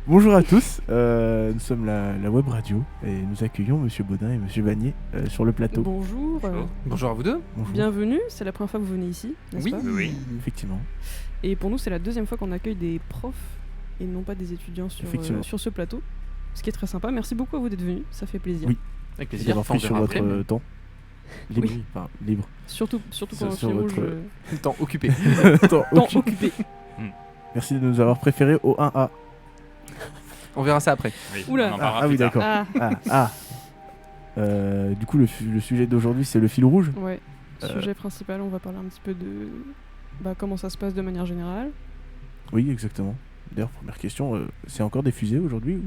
Bonjour à tous, nous sommes la web radio et nous accueillons Monsieur Baudin et Monsieur Vanier sur le plateau. Bonjour, Bonjour à vous deux. Bonjour. bienvenue, c'est la première fois que vous venez ici, n'est-ce Oui, pas oui. Effectivement. Et pour nous, c'est la deuxième fois qu'on accueille des profs et non pas des étudiants Effectivement. sur ce plateau, ce qui est très sympa. Merci beaucoup à vous d'être venus, ça fait plaisir. Oui. Avec Et plaisir. d'avoir Enfin, pris on sur verra votre après, mais temps. Libre. Oui. Enfin, libre. Surtout Sur- pendant le sur fil rouge, votre- le temps occupé. Temps temps occupé. occupé. Merci de nous avoir préférés au 1A. On verra ça après. Oui, Oula. on en parlera Ah oui, plus tard. d'accord. Ah, Du coup, le sujet d'aujourd'hui, c'est le fil rouge. ouais. Sujet principal, on va parler un petit peu de comment ça se passe de manière générale. Oui, exactement. D'ailleurs, première question, c'est encore des fusées aujourd'hui ou...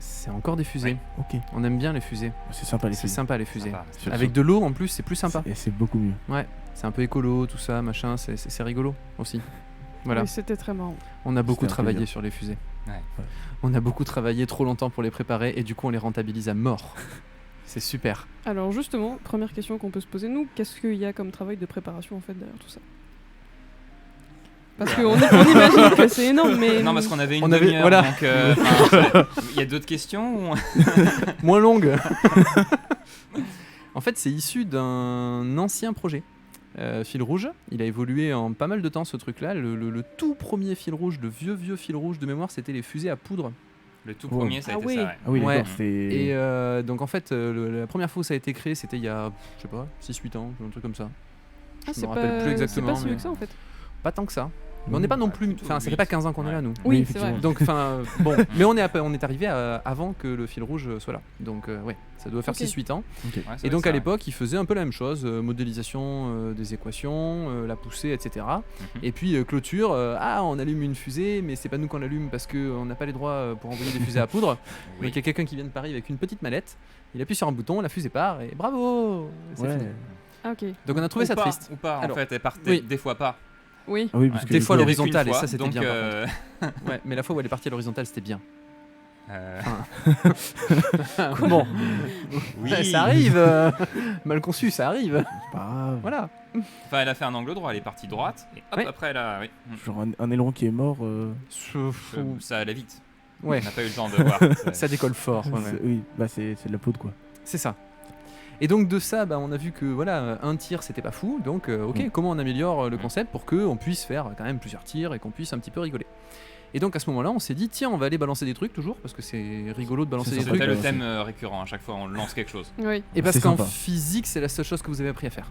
C'est encore des fusées. Ok, On aime bien les fusées. c'est sympa les C'est fusées. sympa les fusées. Sympa. Sur- Avec de l'eau en plus, c'est plus sympa. Et c'est beaucoup mieux. Ouais, c'est un peu écolo, tout ça, machin, c'est rigolo aussi. Voilà. Oui, c'était très marrant. On a beaucoup C'était un travaillé plaisir. sur les fusées. Ouais. On a beaucoup travaillé trop longtemps pour les préparer et du coup on les rentabilise à mort. C'est super. Alors justement, première question qu'on peut se poser, nous, qu'est-ce qu'il y a comme travail de préparation en fait derrière tout ça? Parce qu'on on imagine que c'est énorme, mais... Non, parce qu'on avait une On avait- demi-heure, voilà. donc il y a d'autres questions ou... Moins longue. En fait, c'est issu d'un ancien projet. Fil rouge, il a évolué en pas mal de temps ce truc-là. Le tout premier fil rouge, le vieux fil rouge de mémoire, c'était les fusées à poudre. Le tout Oh. premier, ça a Ah été oui. ça, ouais. Ah oui, Ouais. d'accord, c'est... Et donc en fait, la première fois où ça a été créé, c'était il y a, je sais pas, 6-8 ans, un truc comme ça. Ah, je c'est me rappelle plus pas, exactement, c'est pas si mais- vieux que ça en fait. Pas tant que ça. Mais on n'est pas non plus... plutôt Enfin, ça fait huit. pas 15 ans qu'on est là, nous. Oui, c'est effectivement. vrai. Donc, enfin, bon. Mais on est arrivé avant que le fil rouge soit là. Donc, ouais, ça doit faire Ok. 6-8 ans. Ok. Ouais, ça Et doit donc être à ça, l'époque, il faisait un peu la même chose, modélisation des équations, la poussée, etc. Mhm. Et puis clôture, on allume une fusée, mais c'est pas nous qu'on l'allume parce qu'on n'a pas les droits pour envoyer des fusées à poudre. Oui. Donc il y a quelqu'un qui vient de Paris avec une petite mallette, il appuie sur un bouton, la fusée part et bravo, c'est Ouais. fini. Ah ok. Donc on a trouvé Ou ça pas, triste. Ou pas, Alors, en fait, elle partait oui. des fois pas. Oui. Ah oui, parce Ouais. que Des du fois, coup, l'horizon- Qu'une l'horizontale, et fois, ça, c'était donc, bien, par Ouais, mais la fois où elle est partie à l'horizontale, c'était bien. euh, Bon, oui. ça arrive, mal conçu, ça arrive. c'est pas grave. Voilà. Enfin, elle a fait un angle droit, elle est partie droite, et hop, Ouais. après elle a... Oui. Genre un aileron qui est mort. Ça allait vite. Ouais, On n'a pas eu le temps de voir. ça décolle fort. ouais, ouais. Oui, bah c'est de la poudre quoi. C'est ça. Et donc de ça, on a vu que voilà, un tir c'était pas fou, donc ok, comment on améliore le concept pour qu'on puisse faire quand même plusieurs tirs et qu'on puisse un petit peu rigoler. Et donc à ce moment-là, on s'est dit tiens, on va aller balancer des trucs toujours parce que c'est rigolo de balancer C'est des sympa. trucs. C'était le balancer. thème récurrent, à chaque fois on lance quelque chose. Oui, Et parce C'est qu'en sympa. physique, c'est la seule chose que vous avez appris à faire.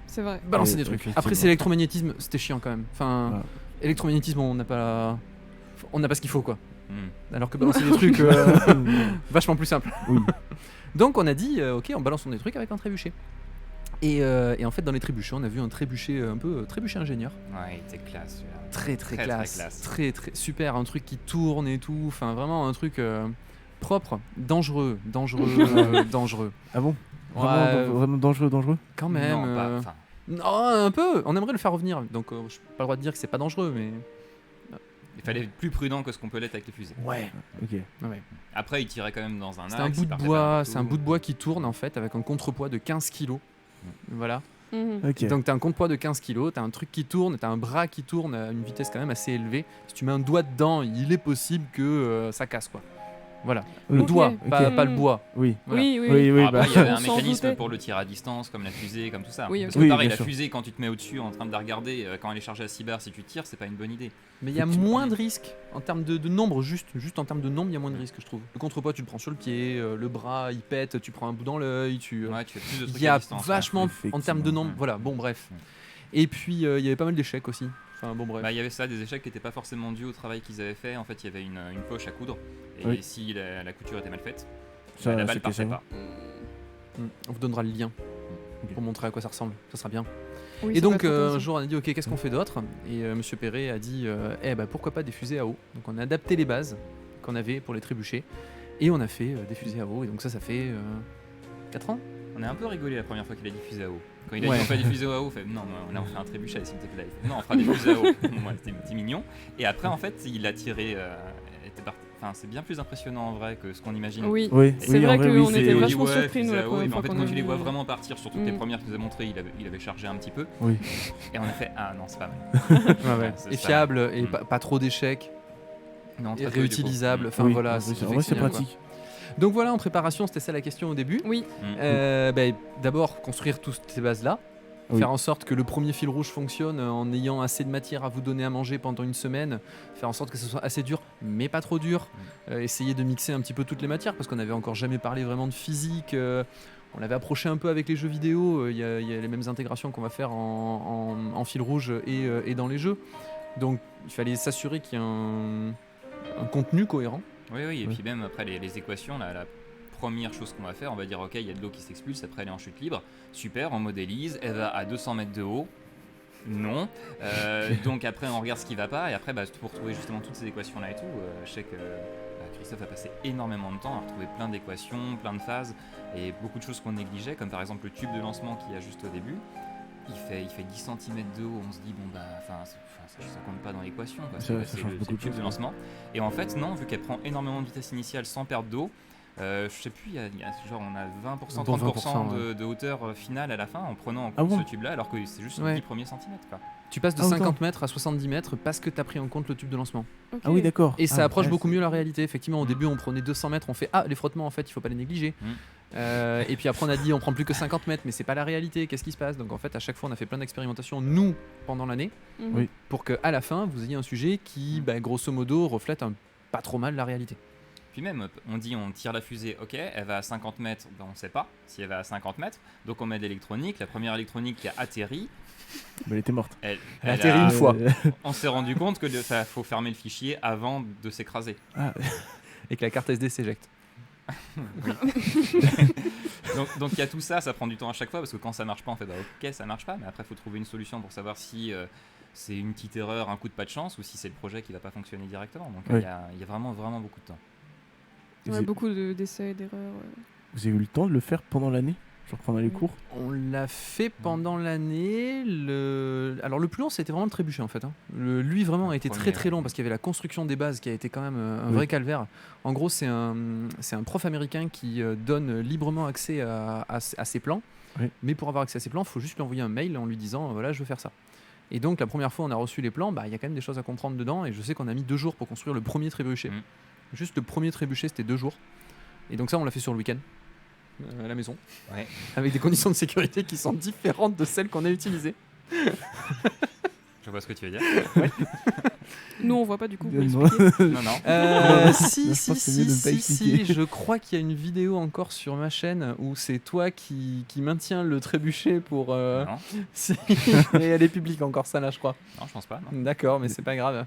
c'est vrai. Balancer des trucs. Effectivement. Après c'est l'électromagnétisme, c'était chiant quand même. Enfin, Ouais. électromagnétisme, on n'a pas ce qu'il faut quoi. Hmm. Alors que balancer des trucs, vachement plus simple. Oui. Donc on a dit, ok, on balance des trucs avec un trébuchet. Et en fait, dans les trébuchets, on a vu un trébuchet un peu trébuchet ingénieur. Ouais, il était classe. celui-là. Très Très, classe. très classe. Très super, un truc qui tourne et tout. Enfin, vraiment un truc propre, dangereux. Dangereux. Ah bon Ouais, Vraiment dangereux. quand même. Non, pas... enfin, non, un peu. On aimerait le faire revenir. Donc, je n'ai pas le droit de dire que c'est pas dangereux, mais. il fallait être plus prudent que ce qu'on peut l'être avec les fusées. Ouais. Ok. Après, il tirait quand même dans un axe. C'est un bout il de partait bois. pas n'importe C'est un où. bout de bois qui tourne en fait avec un contrepoids de 15 kg. Voilà. Mhm. Ok. Donc t'as un contrepoids de 15 kg, t'as un truc qui tourne, t'as un bras qui tourne à une vitesse quand même assez élevée. Si tu mets un doigt dedans, il est possible que ça casse quoi. Voilà. Le Ok. doigt, Ok. pas le bois. Oui. Voilà. Oui, oui, Oui, oui, Alors après, bah. il y avait On un s'en mécanisme doutait. pour le tir à distance, comme la fusée, comme tout ça. Oui, Parce ok. que Oui, pareil, bien la sûr. fusée, quand tu te mets au-dessus en train de la regarder, quand elle est chargée à 6 bars, si tu tires, c'est pas une bonne idée. Mais il y a Faut que tu- moins de risques en termes de nombre, juste en termes de nombre, il y a moins de risques je trouve. Le contrepoids, tu le prends sur le pied, le bras il pète, tu prends un bout dans l'œil, Ouais, tu fais plus de trucs il y à a distance. vachement ouais. en termes de nombre, Effectivement. voilà, bon bref. Mm. Et puis il y avait pas mal d'échecs aussi. Enfin bon bref. Bah, il y avait ça, des échecs qui n'étaient pas forcément dus au travail qu'ils avaient fait. En fait, il y avait une poche à coudre. Et Oui. si la couture était mal faite, Ça, la balle c'était partait ça. pas. On vous donnera le lien Ok. pour montrer à quoi ça ressemble, ça sera bien. Oui, Et ça va donc être un intéressant. jour on a dit ok, qu'est-ce qu'on fait d'autre? Et Monsieur Perret a dit pourquoi pas des fusées à eau. Donc on a adapté les bases qu'on avait pour les trébuchets et on a fait des fusées à eau. Et donc ça fait 4 ans. On a un peu rigolé la première fois qu'il a dit fusée à eau. Quand il a Ouais. dit on fait des fusées à eau, on fait non, là on fait un trébuchet s'il te plaît. Non, on fera des fusées à eau. Ouais, c'était mignon. Et après, en fait, il a tiré. Enfin, c'est bien plus impressionnant en vrai que ce qu'on imagine. Oui, Oui, c'est oui, vrai en vrai, qu'on oui, était c'est- vachement Ouais, surpris nous fusée la à eau, première mais en fois fait, qu'on quand a tu les vu, vois vraiment partir, surtout que les premières que je vous ai montrées, il avait chargé un petit peu. Oui. Et on a fait ah non, c'est pas mal. Ouais, ouais. c'est Et ça. fiable et Mm. pas trop d'échecs. Non, et très peu, du coup. réutilisable. Enfin Oui, voilà, en vrai, c'est en vrai, c'est bien, quoi. pratique. Donc voilà, en préparation, c'était ça la question au début. Oui, D'abord, construire toutes ces bases-là. Oui. Faire en sorte que le premier fil rouge fonctionne en ayant assez de matière à vous donner à manger pendant une semaine. Faire en sorte que ce soit assez dur, mais pas trop dur. Essayer de mixer un petit peu toutes les matières, parce qu'on n'avait encore jamais parlé vraiment de physique. On l'avait approché un peu avec les jeux vidéo. Il y a les mêmes intégrations qu'on va faire en fil rouge et dans les jeux. Donc il fallait s'assurer qu'il y ait un contenu cohérent. Oui, et Oui. puis même après les équations, la première chose qu'on va faire, on va dire ok, il y a de l'eau qui s'expulse, après elle est en chute libre, super, on modélise, elle va à 200 mètres de haut, non. Donc après on regarde ce qui va pas, et après pour trouver justement toutes ces équations là et tout, je sais que Christophe a passé énormément de temps à retrouver plein d'équations, plein de phases, et beaucoup de choses qu'on négligeait, comme par exemple le tube de lancement qu'il y a juste au début. Il fait 10 cm de haut, on se dit bon bah ça compte pas dans l'équation quoi. Ça change le beaucoup de tube choses, de lancement. Et en fait non, vu qu'elle prend énormément de vitesse initiale sans perte d'eau, je sais plus, genre on a 20%, Bon, 30% 20%, de hauteur finale à la fin en prenant en Ah compte bon ce tube là alors que c'est juste Ouais. les 10 premiers centimètres quoi. Tu passes de Ah, autant. 50 mètres à 70 mètres parce que tu as pris en compte le tube de lancement. ok. Ah oui, d'accord. Et ça Ah, approche ouais, beaucoup c'est- mieux la réalité. Effectivement, au Mm. début, on prenait 200 mètres, on fait les frottements, en fait, il faut pas les négliger. Mm. Et puis après, on a dit on prend plus que 50 mètres, mais c'est pas la réalité. Qu'est-ce qui se passe? Donc en fait, à chaque fois, on a fait plein d'expérimentations, nous, pendant l'année, Mhm. Oui. pour qu'à la fin, vous ayez un sujet qui, grosso modo, reflète pas trop mal la réalité. Puis même, on dit on tire la fusée, ok, elle va à 50 mètres, ben on sait pas si elle va à 50 mètres, donc on met de l'électronique, la première électronique qui a atterri, Mais elle était morte. elle atterri a- une fois. On s'est rendu compte que faut fermer le fichier avant de s'écraser. Ah, Et que la carte SD s'éjecte. Donc il y a tout ça, ça prend du temps à chaque fois parce que quand ça marche pas, on fait bah ok, ça marche pas, mais après il faut trouver une solution pour savoir si c'est une petite erreur, un coup de pas de chance ou si c'est le projet qui va pas fonctionner directement. Donc il Oui. y a vraiment beaucoup de temps. Ouais, beaucoup d'essais, d'erreurs. vous avez eu le temps de le faire pendant l'année? Genre pendant les Oui. cours? On l'a fait pendant l'année. Alors le plus long, c'était vraiment le trébuchet en fait. Lui vraiment a été premier, très très ouais. long parce qu'il y avait la construction des bases qui a été quand même un Oui. vrai calvaire. En gros, c'est un prof américain qui donne librement accès à ses plans. Oui. Mais pour avoir accès à ses plans, il faut juste lui envoyer un mail en lui disant voilà, je veux faire ça. Et donc la première fois on a reçu les plans, il y a quand même des choses à comprendre dedans. Et je sais qu'on a mis 2 jours pour construire le premier trébuchet. Mm. Juste le premier trébuchet, c'était 2 jours. Et donc ça, on l'a fait sur le week-end. À la maison. Ouais. Avec des conditions de sécurité qui sont différentes de celles qu'on a utilisées. Je vois ce que tu veux dire. Nous, on voit pas du coup. vous Non. expliquez. Non, non. Si, Je pense que c'est mieux de ne pas expliquer. je crois qu'il y a une vidéo encore sur ma chaîne où c'est toi qui maintiens le trébuchet pour... Non, Si. Et elle est publique encore ça là, je crois. non, je pense pas. Non. D'accord, mais c'est pas grave.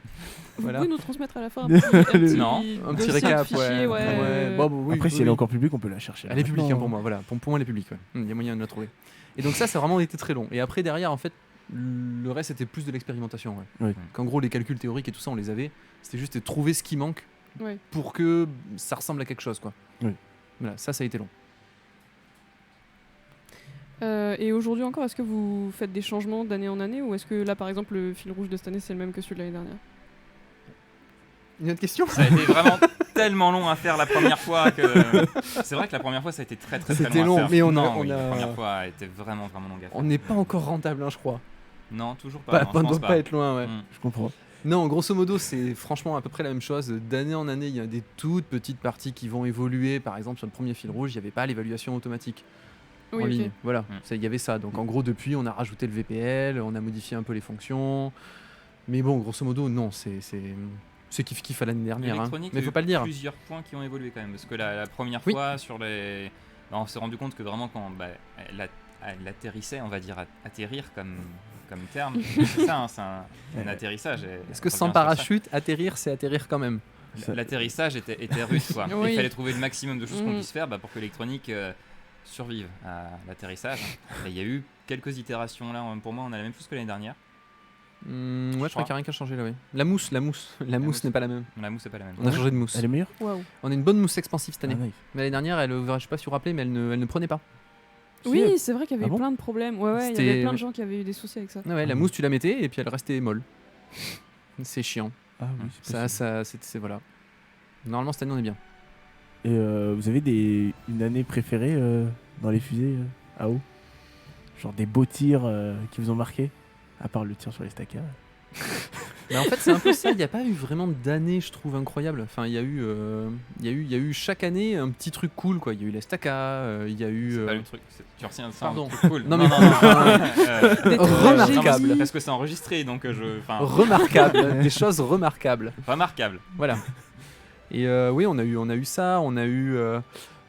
Vous Voilà. pouvez nous transmettre à la fin un petit, Non. Un petit dossier de récap, fichier, ouais. Bon, oui, Après, si oui. elle est encore publique, on peut la chercher. Elle est publique maintenant, pour moi, voilà. Pour moi, elle est publique. Ouais. Il y a moyen de la trouver. Et donc ça a vraiment été très long. Et après, derrière, en fait, le reste, c'était plus de l'expérimentation. Ouais. Oui. Qu'en gros, les calculs théoriques et tout ça, on les avait. C'était juste de trouver ce qui manque Ouais. pour que ça ressemble à quelque chose, quoi. Oui. Voilà, ça a été long. Et aujourd'hui encore, est-ce que vous faites des changements d'année en année ou est-ce que là, par exemple, le fil rouge de cette année, c'est le même que celui de l'année dernière? Une autre question? Ça a été vraiment tellement long à faire la première fois que c'est vrai que la première fois ça a été très C'était long à long, faire. mais on a- Non, on oui, a- la première fois a été vraiment longue à faire. On n'est pas encore rentable, hein, je crois. Non, toujours pas. Pas, non, je pense doit pas être loin, ouais. Mm. Je comprends. Non, grosso modo, c'est franchement à peu près la même chose. D'année en année, il y a des toutes petites parties qui vont évoluer. Par exemple, sur le premier fil rouge, il n'y avait pas l'évaluation automatique Oui, en ok. ligne. Voilà, Mm. il y avait ça. Donc en gros, depuis, on a rajouté le VPL, on a modifié un peu les fonctions. Mais bon, grosso modo, non, c'est kiff-kiff à l'année dernière. Hein. L'électronique, Mais il y a faut eu pas le dire. plusieurs points qui ont évolué quand même. Parce que la première Oui. fois, sur les. Bah, on s'est rendu compte que vraiment, quand elle atterrissait, on va dire atterrir comme terme, c'est ça, hein, c'est un atterrissage. et Est-ce que on sans revient sur ça. parachute, atterrir, c'est atterrir quand même? L'atterrissage était rude, quoi. Oui. Il fallait trouver le maximum de choses qu'on Mm. puisse faire pour que l'électronique survive à l'atterrissage. Et il y a eu quelques itérations là. Pour moi, on a la même chose que l'année dernière. Ouais, je crois crois. qu'il n'y a rien qu'à changer là, oui. La mousse mousse. n'est pas la même. La mousse, c'est pas la même. On a changé de mousse. Elle est meilleure? Waouh. On a une bonne mousse expansive cette Ah, année. nice. Mais l'année dernière, je sais pas si vous vous rappelez, mais elle ne prenait pas. Oui, c'est vrai qu'il y avait Ah eu bon plein de problèmes. Ouais, il y C'était- avait plein de gens qui avaient eu des soucis avec ça. Ah ouais, la Ah mousse, tu la mettais et puis elle restait molle. C'est chiant. Ah oui, c'est Ça, possible. c'est voilà. Normalement, cette année, on est bien. Et vous avez une année préférée dans les fusées à eau? Genre des beaux tirs qui vous ont marqué? À part le tir sur les stackers. Mais en fait, c'est un peu ça. Il n'y a pas eu vraiment d'année, je trouve, incroyable. Enfin, il y a eu chaque année un petit truc cool, quoi. Il y a eu l'Estaca, il y a eu. C'est pas le truc. Tu retiens ça, Pardon. un truc cool. Non, mais- Des Remarquable. Parce que c'est enregistré, donc enfin, Remarquable, des choses remarquables. remarquable. Voilà. Et oui, on a eu ça, on a eu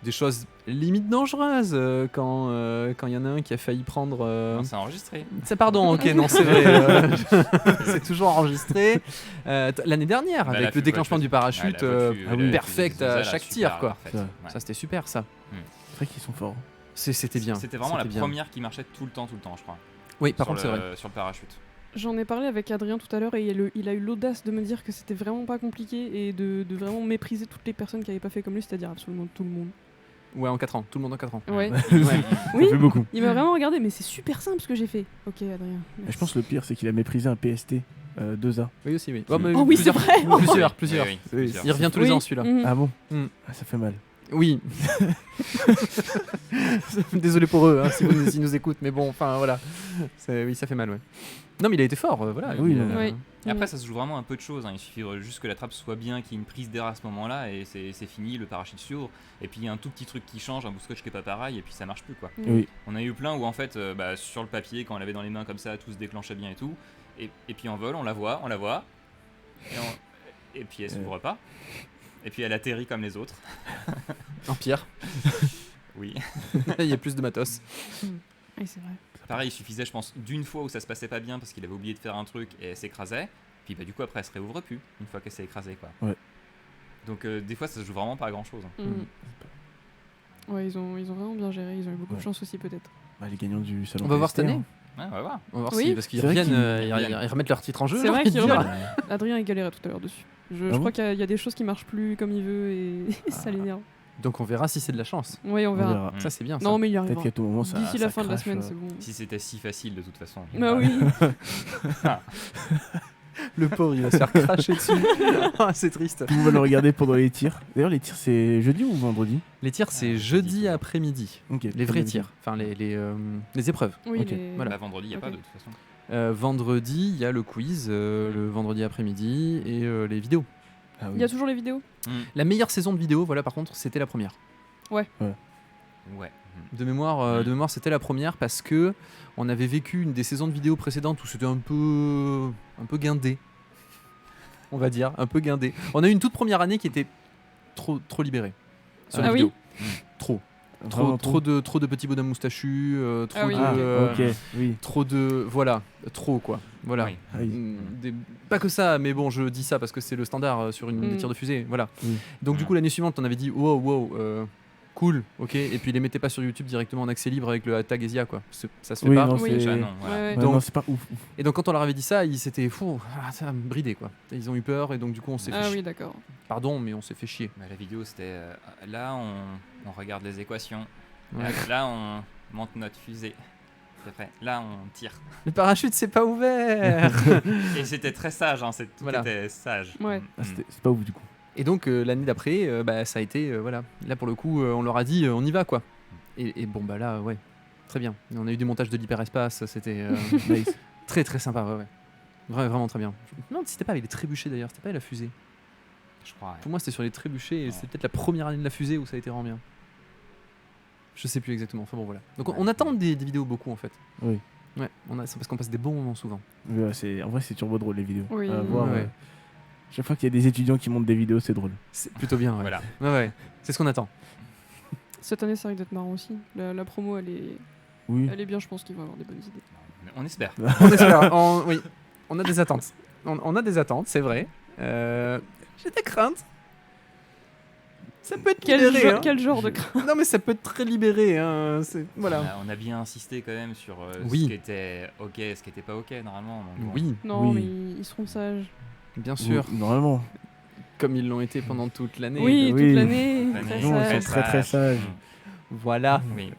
des choses limite dangereuses quand il y en a un qui a failli prendre. Non, c'est enregistré. Pardon, ok, non, c'est vrai. C'est toujours enregistré. L'année dernière, Bah, avec la le déclenchement du parachute, perfect à chaque tir, quoi. Ça, c'était super, ça. C'est vrai qu'ils sont forts. C'était bien. C'était vraiment la bien. première qui marchait tout le temps, je crois. Oui, par Sur contre, c'est le- vrai. Sur le parachute. J'en ai parlé avec Adrien tout à l'heure et il a eu l'audace de me dire que c'était vraiment pas compliqué et de vraiment mépriser toutes les personnes qui avaient pas fait comme lui, c'est-à-dire absolument tout le monde. Ouais, en 4 ans. Tout le monde en 4 ans. Ouais. Ouais. Oui, Ça fait beaucoup. il m'a vraiment regardé, mais c'est super simple ce que j'ai fait. Ok, Adrien. Et merci. je pense que le pire, c'est qu'il a méprisé un PST 2A. Oui, aussi, oui. Oh, mais oui, c'est vrai. Plusieurs. Oui, Oui, plusieurs. Il revient tous les Oui. ans, celui-là. Mhm. Ah bon Mm. Ah, ça fait mal. Oui. Désolé pour eux, hein, s'ils nous écoutent, mais bon, enfin voilà. Oui, ça fait mal, ouais. Non, mais il a été fort, voilà. Oui, il, oui. Et après, ça se joue vraiment un peu de choses. Il suffit juste que la trappe soit bien, qu'il y ait une prise d'air à ce moment-là, et c'est fini, le parachute s'ouvre. Et puis il y a un tout petit truc qui change, un bout de scotch qui est pas pareil, et puis ça marche plus, quoi. Oui. On a eu plein où en fait, sur le papier, quand on l'avait dans les mains comme ça, tout se déclenchait bien et tout. Et puis en vol, on la voit. Et puis elle s'ouvre pas. Et puis elle atterrit comme les autres. Empire. Oui. Il y a plus de matos. Oui, c'est vrai. Pareil, il suffisait, je pense, d'une fois où ça se passait pas bien parce qu'il avait oublié de faire un truc et elle s'écrasait. Puis du coup, après, elle se réouvre plus une fois qu'elle s'est écrasée, quoi. Ouais. Donc des fois, ça se joue vraiment pas à grand chose. Mhm. Ouais, ils ont vraiment bien géré, ils ont eu beaucoup de chance aussi peut-être. Bah, les gagnants du salon. On va voir PST, cette année. Ouais, on va voir. On va voir Oui. si, parce qu'ils C'est vrai reviennent, qu'ils- ils remettent leur titre en jeu. C'est j'ai vrai envie de qu'ils dire. remettent- Adrien il galérait tout à l'heure dessus. Je Ah bon crois qu'il y a des choses qui marchent plus comme il veut et ça l'énerve. Donc on verra si c'est de la chance. Oui, on On verra. verra. Ça, c'est bien. Ça. Non, mais il y Peut-être arrivera. qu'à tout moment, ça. D'ici ça la fin de la crache, semaine, c'est bon. Si c'était si facile de toute façon. Bah oui. Le pauvre, il va se faire cracher dessus. Ah, c'est triste. Tout le monde va le regarder pendant les tirs. D'ailleurs, les tirs, c'est jeudi ou vendredi? Les tirs, c'est jeudi après-midi. Ok. Les vrais tirs. Enfin, les épreuves. Oui, Ok, les- voilà. Bah, vendredi, il n'y a Ok. pas de toute façon. Vendredi, il y a le quiz, le vendredi après-midi, et les vidéos. Ah Il y a toujours les vidéos. La meilleure saison de vidéos, voilà, par contre, c'était la première. Ouais. De mémoire, c'était la première parce que on avait vécu une des saisons de vidéos précédentes où c'était un peu guindé, on va dire, un peu guindé. On a eu une toute première année qui était trop libérée sur les Ah oui vidéos. Trop, Vraiment trop de petits bonhommes moustachus, trop Ah oui, de, Ah, ok, oui. trop de, voilà, trop quoi, voilà. Oui. Ah oui. Pas que ça, mais bon, je dis ça parce que c'est le standard sur des tirs de fusée, voilà. Oui. Donc du coup, l'année suivante, on avait dit wow, cool, ok, et puis ils les mettaient pas sur YouTube directement en accès libre avec le tag ESIA, quoi. Ça se fait Oui, pas. non, Oui. c'est. Déjà, Ouais, non, voilà. Ouais, ouais. Donc- non, c'est pas ouf. Et donc quand on leur avait dit ça, ils s'étaient fou, ça va me brider quoi. Ils ont eu peur et donc du coup on s'est fait Ah chier. oui, d'accord. Pardon, mais on s'est fait chier. Bah, la vidéo, c'était là, on regarde les équations. Ouais. Là, on monte notre fusée. C'est après, là, on tire. Le parachute c'est pas ouvert. Et c'était très sage, hein, tout Voilà. était sage. Ouais. Ah, c'est pas ouf du coup. Et donc l'année d'après, bah, ça a été voilà. Là pour le coup, on leur a dit on y va quoi. Et bon bah là ouais, très bien. On a eu des montages de l'hyperespace, c'était Nice. très très sympa, ouais. Vraiment très bien. Je me demande si c'était pas avec les trébuchets d'ailleurs, c'était pas avec la fusée. Je crois. Ouais. Pour moi c'était sur les trébuchets et Ouais. c'est peut-être la première année de la fusée où ça a été vraiment bien. Je sais plus exactement, enfin bon voilà. Donc Ouais. on attend des vidéos beaucoup en fait. Oui. Ouais, c'est parce qu'on passe des bons moments souvent. Mais ouais, en vrai, c'est turbo drôle les vidéos. Oui. À voir, Ouais. chaque fois qu'il y a des étudiants qui montent des vidéos, c'est drôle. C'est plutôt bien, ouais. Voilà. Ouais. C'est ce qu'on attend. Cette année, ça risque d'être marrant aussi. La promo, Oui. elle est bien, je pense qu'ils vont avoir des bonnes idées. On espère. On espère. Oui, on a des attentes. On a des attentes, c'est vrai. J'ai des craintes. Ça peut être libéré. Hein. Quel genre de crainte? Non mais ça peut être très libéré. Hein. Voilà. On a bien insisté quand même sur Oui. ce qui était ok, ce qui était pas ok normalement. Donc, bon. Oui, Non, Oui. mais ils seront sages. bien sûr. Oui, normalement. Comme ils l'ont été pendant toute l'année. Oui, oui. toute l'année. L'année, Très Non, sage. ils sont très sages. Voilà. Oui.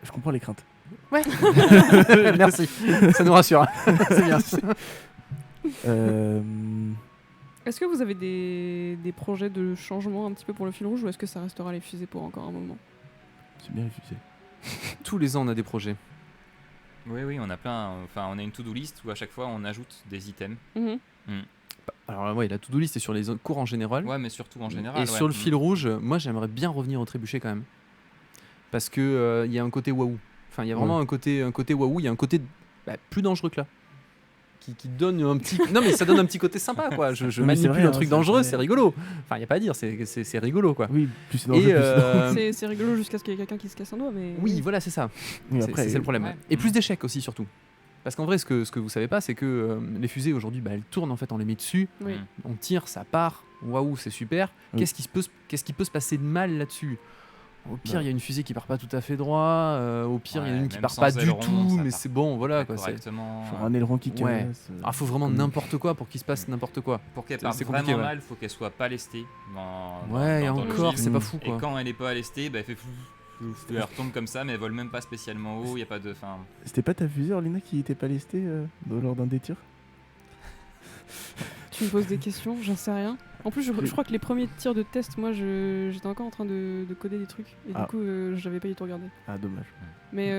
Je comprends les craintes. Merci. Ça nous rassure. C'est bien. Est-ce que vous avez des projets de changement un petit peu pour le fil rouge ou est-ce que ça restera les fusées pour encore un moment? C'est bien les fusées. Tous les ans, on a des projets. Oui, on a plein. Enfin, on a une to-do list où à chaque fois on ajoute des items. Mhm. Alors ouais, la to-do list est sur les cours en général. Ouais, mais surtout en général. Et ouais. sur le fil rouge, moi j'aimerais bien revenir au trébuchet quand même. Parce que il y a un côté waouh. Enfin, il y a vraiment un côté waouh, il y a un côté plus dangereux que là. Qui donne un petit. Non, mais ça donne un petit côté sympa quoi. Je Non, mais c'est manipule vrai, un hein, truc c'est dangereux, vrai. c'est rigolo. Enfin, il n'y a pas à dire, c'est rigolo quoi. Oui, plus c'est dangereux, Et plus c'est dangereux. C'est rigolo jusqu'à ce qu'il y ait quelqu'un qui se casse un doigt, mais. oui, voilà, c'est ça. Oui, C'est après, c'est le problème. ouais. Et plus d'échecs aussi surtout. Parce qu'en vrai, ce que vous savez pas, c'est que les fusées aujourd'hui, elles tournent en fait, on les met dessus, Oui. on tire, ça part. Waouh, c'est super. Oui. Qu'est-ce qui peut se passer de mal là-dessus? Au pire, il Ouais. y a une fusée qui part pas tout à fait droit. Au pire, il y en a Ouais, une qui même part sans pas du aileron, tout, ça mais part c'est bon, voilà Très quoi. correctement. faut un aileron qui Ouais. casse. Faut vraiment Mm. n'importe quoi pour qu'il se passe n'importe quoi. Pour qu'elle C'est- parte c'est vraiment compliqué, ouais. mal, il faut qu'elle soit pas lestée. Ouais, et dans le encore, film. c'est pas Mm. fou Et quoi. quand elle est pas lestée, bah, elle fait flou. Elle retombe comme ça, mais elle vole même pas spécialement haut. Il y a pas de. Enfin, C'était pas ta fusée, Orlina, qui était pas lestée lors d'un des tirs? Tu me poses des questions, j'en sais rien. En plus, je crois que les premiers tirs de test, moi, j'étais encore en train de coder des trucs. Et Ah. du coup, j'avais pas eu tout regardé. Ah, dommage. Mais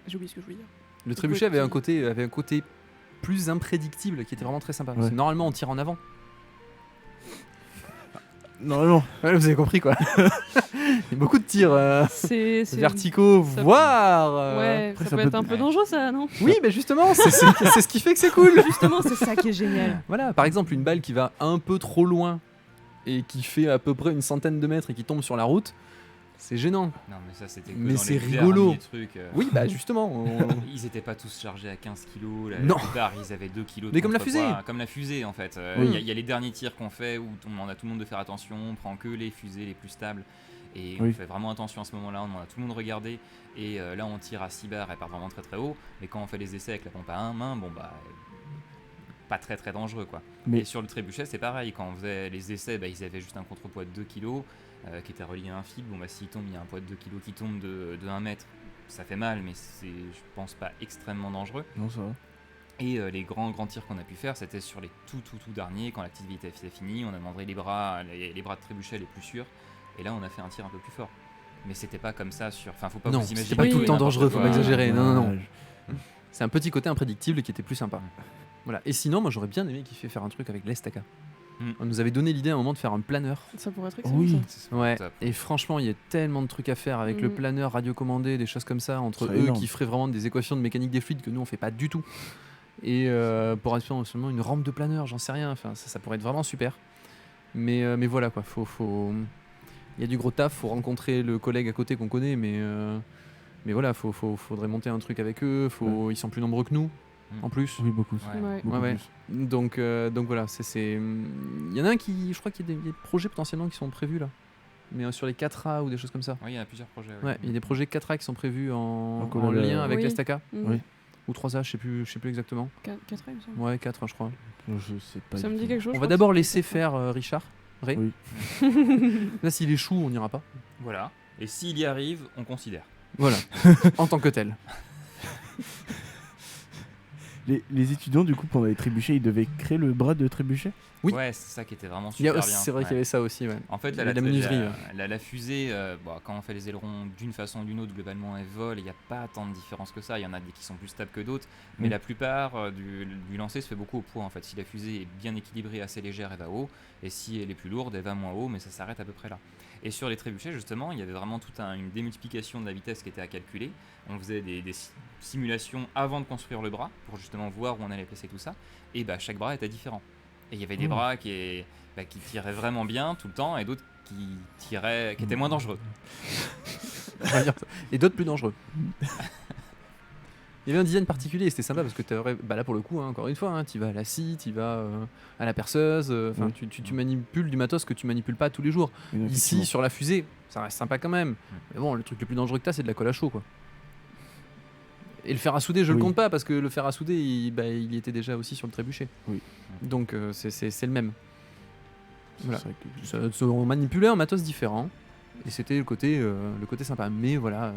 j'ai oublié ce que je voulais dire. Le trébuchet avait écoutez- un côté plus imprédictible qui était vraiment très sympa. Ouais. Parce que normalement, on tire en avant. Normalement. Ouais, vous avez compris quoi. Il y a beaucoup de tirs C'est. verticaux, ça- voire. Ouais, Après, ça ça peut peut- être un peu Ouais. dangereux, ça, non? Oui, mais justement, c'est ce qui fait que c'est cool. Justement, c'est ça qui est génial. Voilà, par exemple, une balle qui va un peu trop loin et qui fait à peu près une centaine de mètres et qui tombe sur la route, c'est gênant. non, mais ça c'était que Mais dans c'est les rigolo. derniers trucs. Oui, bah justement. Ils étaient pas tous chargés à 15 kilos. Non. La plupart, ils avaient 2 kilos. de Mais comme la contrepoids, fusée. Comme la fusée, en fait. Oui. Il y a les derniers tirs qu'on fait où on demande à tout le monde de faire attention. On prend que les fusées les plus stables. Et Oui. on fait vraiment attention à ce moment-là. On demande à tout le monde de regarder. Et là, on tire à 6 bars. Elle part vraiment très très haut. Mais quand on fait les essais avec la pompe à 1 main, bon bah. Pas très très dangereux quoi. Mais- Et sur le trébuchet, c'est pareil. Quand on faisait les essais, bah, ils avaient juste un contrepoids de 2 kilos. Qui était relié à un fil. Bon, bah, s'il tombe, il y a un poids de 2 kg qui tombe de 1 mètre. Ça fait mal, mais c'est, je pense, pas extrêmement dangereux. Non, ça va. Et les grands tirs qu'on a pu faire, c'était sur les tout derniers. Quand l'activité était finie, on a demandé les bras de trébuchet les plus sûrs. Et là, on a fait un tir un peu plus fort. Mais c'était pas comme ça sur. Enfin, faut pas Non, vous imaginer. c'était pas tout le temps n'importe dangereux, faut quoi. pas exagérer. Non, non. Dommage. C'est un petit côté imprédictible qui était plus sympa. Voilà. Et sinon, moi j'aurais bien aimé qu'il fait faire un truc avec l'Estaca. Mm. On nous avait donné l'idée à un moment de faire un planeur. Ça pourrait être excellent. Oui. Ça. Ouais. Top. Et franchement, il y a tellement de trucs à faire avec le Mm. planeur radiocommandé, des choses comme ça, entre Ce serait eux énorme. qui feraient vraiment des équations de mécanique des fluides que nous on fait pas du tout. Et pour faire seulement une rampe de planeur, j'en sais rien. Enfin, ça pourrait être vraiment super. Mais voilà quoi, il y a du gros taf, faut rencontrer le collègue à côté qu'on connaît, mais voilà, faudrait monter un truc avec eux. Ils sont plus nombreux que nous, Mm. en plus. Oui, beaucoup. Ouais. Ouais. Beaucoup Ouais, plus. Donc voilà, il y en a un qui, je crois qu'il y a des projets potentiellement qui sont prévus là, mais sur les 4A ou des choses comme ça. Oui, il y a plusieurs projets. Ouais, il y a des projets 4A qui sont prévus en collab- lien avec Oui. l'Estaca, Mhm. Oui. ou 3A, je sais plus exactement. 4 il me semble. Ouais, 4 je crois. Je sais pas. Ça du me dit tout. quelque chose. On je va crois d'abord que laisser c'est- faire Richard, Ray. Oui. Là s'il échoue, on n'ira pas. Voilà. Et s'il y arrive, on considère. Voilà, en tant que tel. Les étudiants, du coup, pendant les trébuchets, ils devaient créer le bras de trébuchet? Oui. Ouais, c'est ça qui était vraiment Il y a- super bien. C'est vrai Ouais. qu'il y avait ça aussi, ouais. En fait, Il y a là, de la menuiserie, ouais. la fusée, bon, quand on fait les ailerons d'une façon ou d'une autre, globalement, elle vole. Il n'y a pas tant de différence que ça. Il y en a des qui sont plus stables que d'autres. Mais Mm. la plupart du lancer se fait beaucoup au poids. En fait, si la fusée est bien équilibrée, assez légère, elle va haut. Et si elle est plus lourde, elle va moins haut. Mais ça s'arrête à peu près là. Et sur les trébuchets, justement, il y avait vraiment toute une démultiplication de la vitesse qui était à calculer. On faisait des simulations avant de construire le bras pour justement voir où on allait placer tout ça. Et bah, chaque bras était différent. Et il y avait des Mm. bras qui tiraient vraiment bien tout le temps et d'autres qui étaient moins dangereux. On va dire ça. Et d'autres plus dangereux. Il y avait un design particulier et c'était sympa parce que là pour le coup, hein, encore une fois, tu vas à la scie, tu vas à la perceuse, Oui. tu manipules du matos que tu manipules pas tous les jours. Oui, Ici, effectivement. sur la fusée, ça reste sympa quand même. Mais bon, le truc le plus dangereux que t'as, c'est de la colle à chaud, quoi. Et le fer à souder, je le Oui. compte pas parce que le fer à souder, il était déjà aussi sur le trébuchet. Oui. Donc c'est le même. Voilà. C'est vrai que- On manipulait un matos différent et c'était le côté sympa. Mais voilà,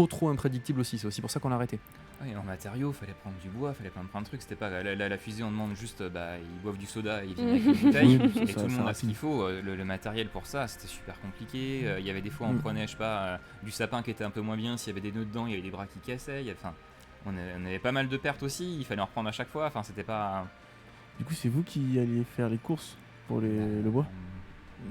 trop imprédictible aussi. C'est aussi pour ça qu'on l'a arrêté. Oui, en matériaux, fallait prendre du bois, fallait plein de trucs. C'était pas la fusée, on demande juste, ils boivent du soda, ils viennent avec une bouteille, Oui, et ça, tout le ça monde a ce rapide. qu'il faut. Le matériel pour ça, c'était super compliqué. Il y avait des fois, on prenait, je sais pas, du sapin qui était un peu moins bien. S'il y avait des nœuds dedans, il y avait des bras qui cassaient. Enfin, on avait pas mal de pertes aussi. Il fallait en reprendre à chaque fois. Enfin, c'était pas. Du coup, c'est vous qui alliez faire les courses pour le bois?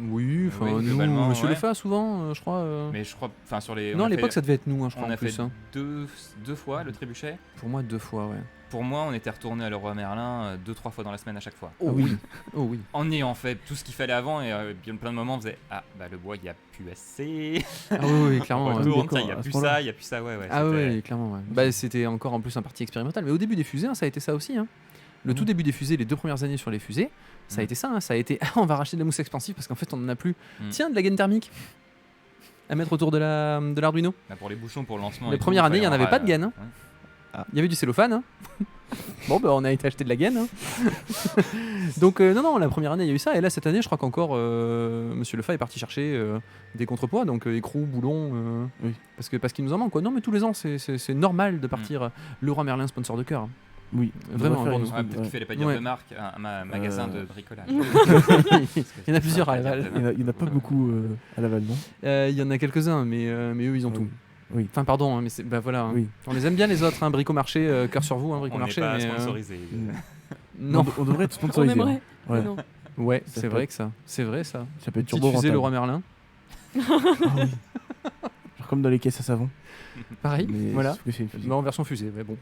Oui, enfin, Oui, nous, globalement, monsieur le ouais. fait souvent, je crois. Mais je crois, enfin, sur les. Non, on à a l'époque, fait- ça devait être nous, je crois, On en a fait plus. Hein. deux fois le trébuchet. Pour moi, 2 fois, ouais. Pour moi, on était retourné à Leroy Merlin 2-3 fois dans la semaine à chaque fois. Oh oui. Oh oui. En ayant fait tout ce qu'il fallait avant, et bien plein de moments, on faisait le bois, il n'y a plus assez. Ah oui, clairement. On ouais. retourne, d'accord, il n'y a à ce plus point-là. ça, il n'y a plus ça, ouais. Ah c'était- oui, clairement. Ouais. Bah, c'était encore en plus un parti expérimental. Mais au début des fusées, ça a été ça aussi. Hein. Le tout début des fusées, les 2 premières années sur les fusées, ça a été ça. Hein. Ça a été on va racheter de la mousse expansive parce qu'en fait, on n'en a plus. Tiens, de la gaine thermique à mettre autour de l'Arduino. Bah, pour les bouchons, pour le lancement. Les et tout, premières années, il n'y en fallait avait pas de gaine. Hein. ouais. Il y avait du cellophane. Hein. Bon, bah, on a été acheter de la gaine. Hein. Donc, non, la première année, il y a eu ça. Et là, cette année, je crois qu'encore Monsieur Lefay est parti chercher des contrepoids, donc écrous, boulons. Oui. Parce qu'il nous en manque, quoi. Non, mais tous les ans, c'est normal de partir. Leroy Merlin, sponsor de cœur. Hein. Oui, on Vraiment, devrait faire bon, une- Ouais, peut-être qu'il fallait pas dire Ouais. de marque, un magasin de bricolage. Il y en a plusieurs à Laval. Il y en a pas beaucoup à Laval, non? Il y en a quelques-uns, mais eux, ils ont tout. Oui. Enfin, pardon, hein, mais voilà. Hein. Oui. On les aime bien, les autres. Hein, Bricomarché, cœur sur vous, hein, On n'est Bricomarché. pas mais, sponsorisé. non. On devrait être On sponsorisé. aimerait. hein. Ouais. mais non. Ouais, Ça c'est peut vrai être- que ça. C'est vrai, ça. Ça peut être Petite turbo fusée rentable. Leroy Merlin. Ah oui. Genre comme dans les caisses à savon. Pareil. Mais Voilà. sauf que c'est une fusée. Mais en version fusée, mais bon.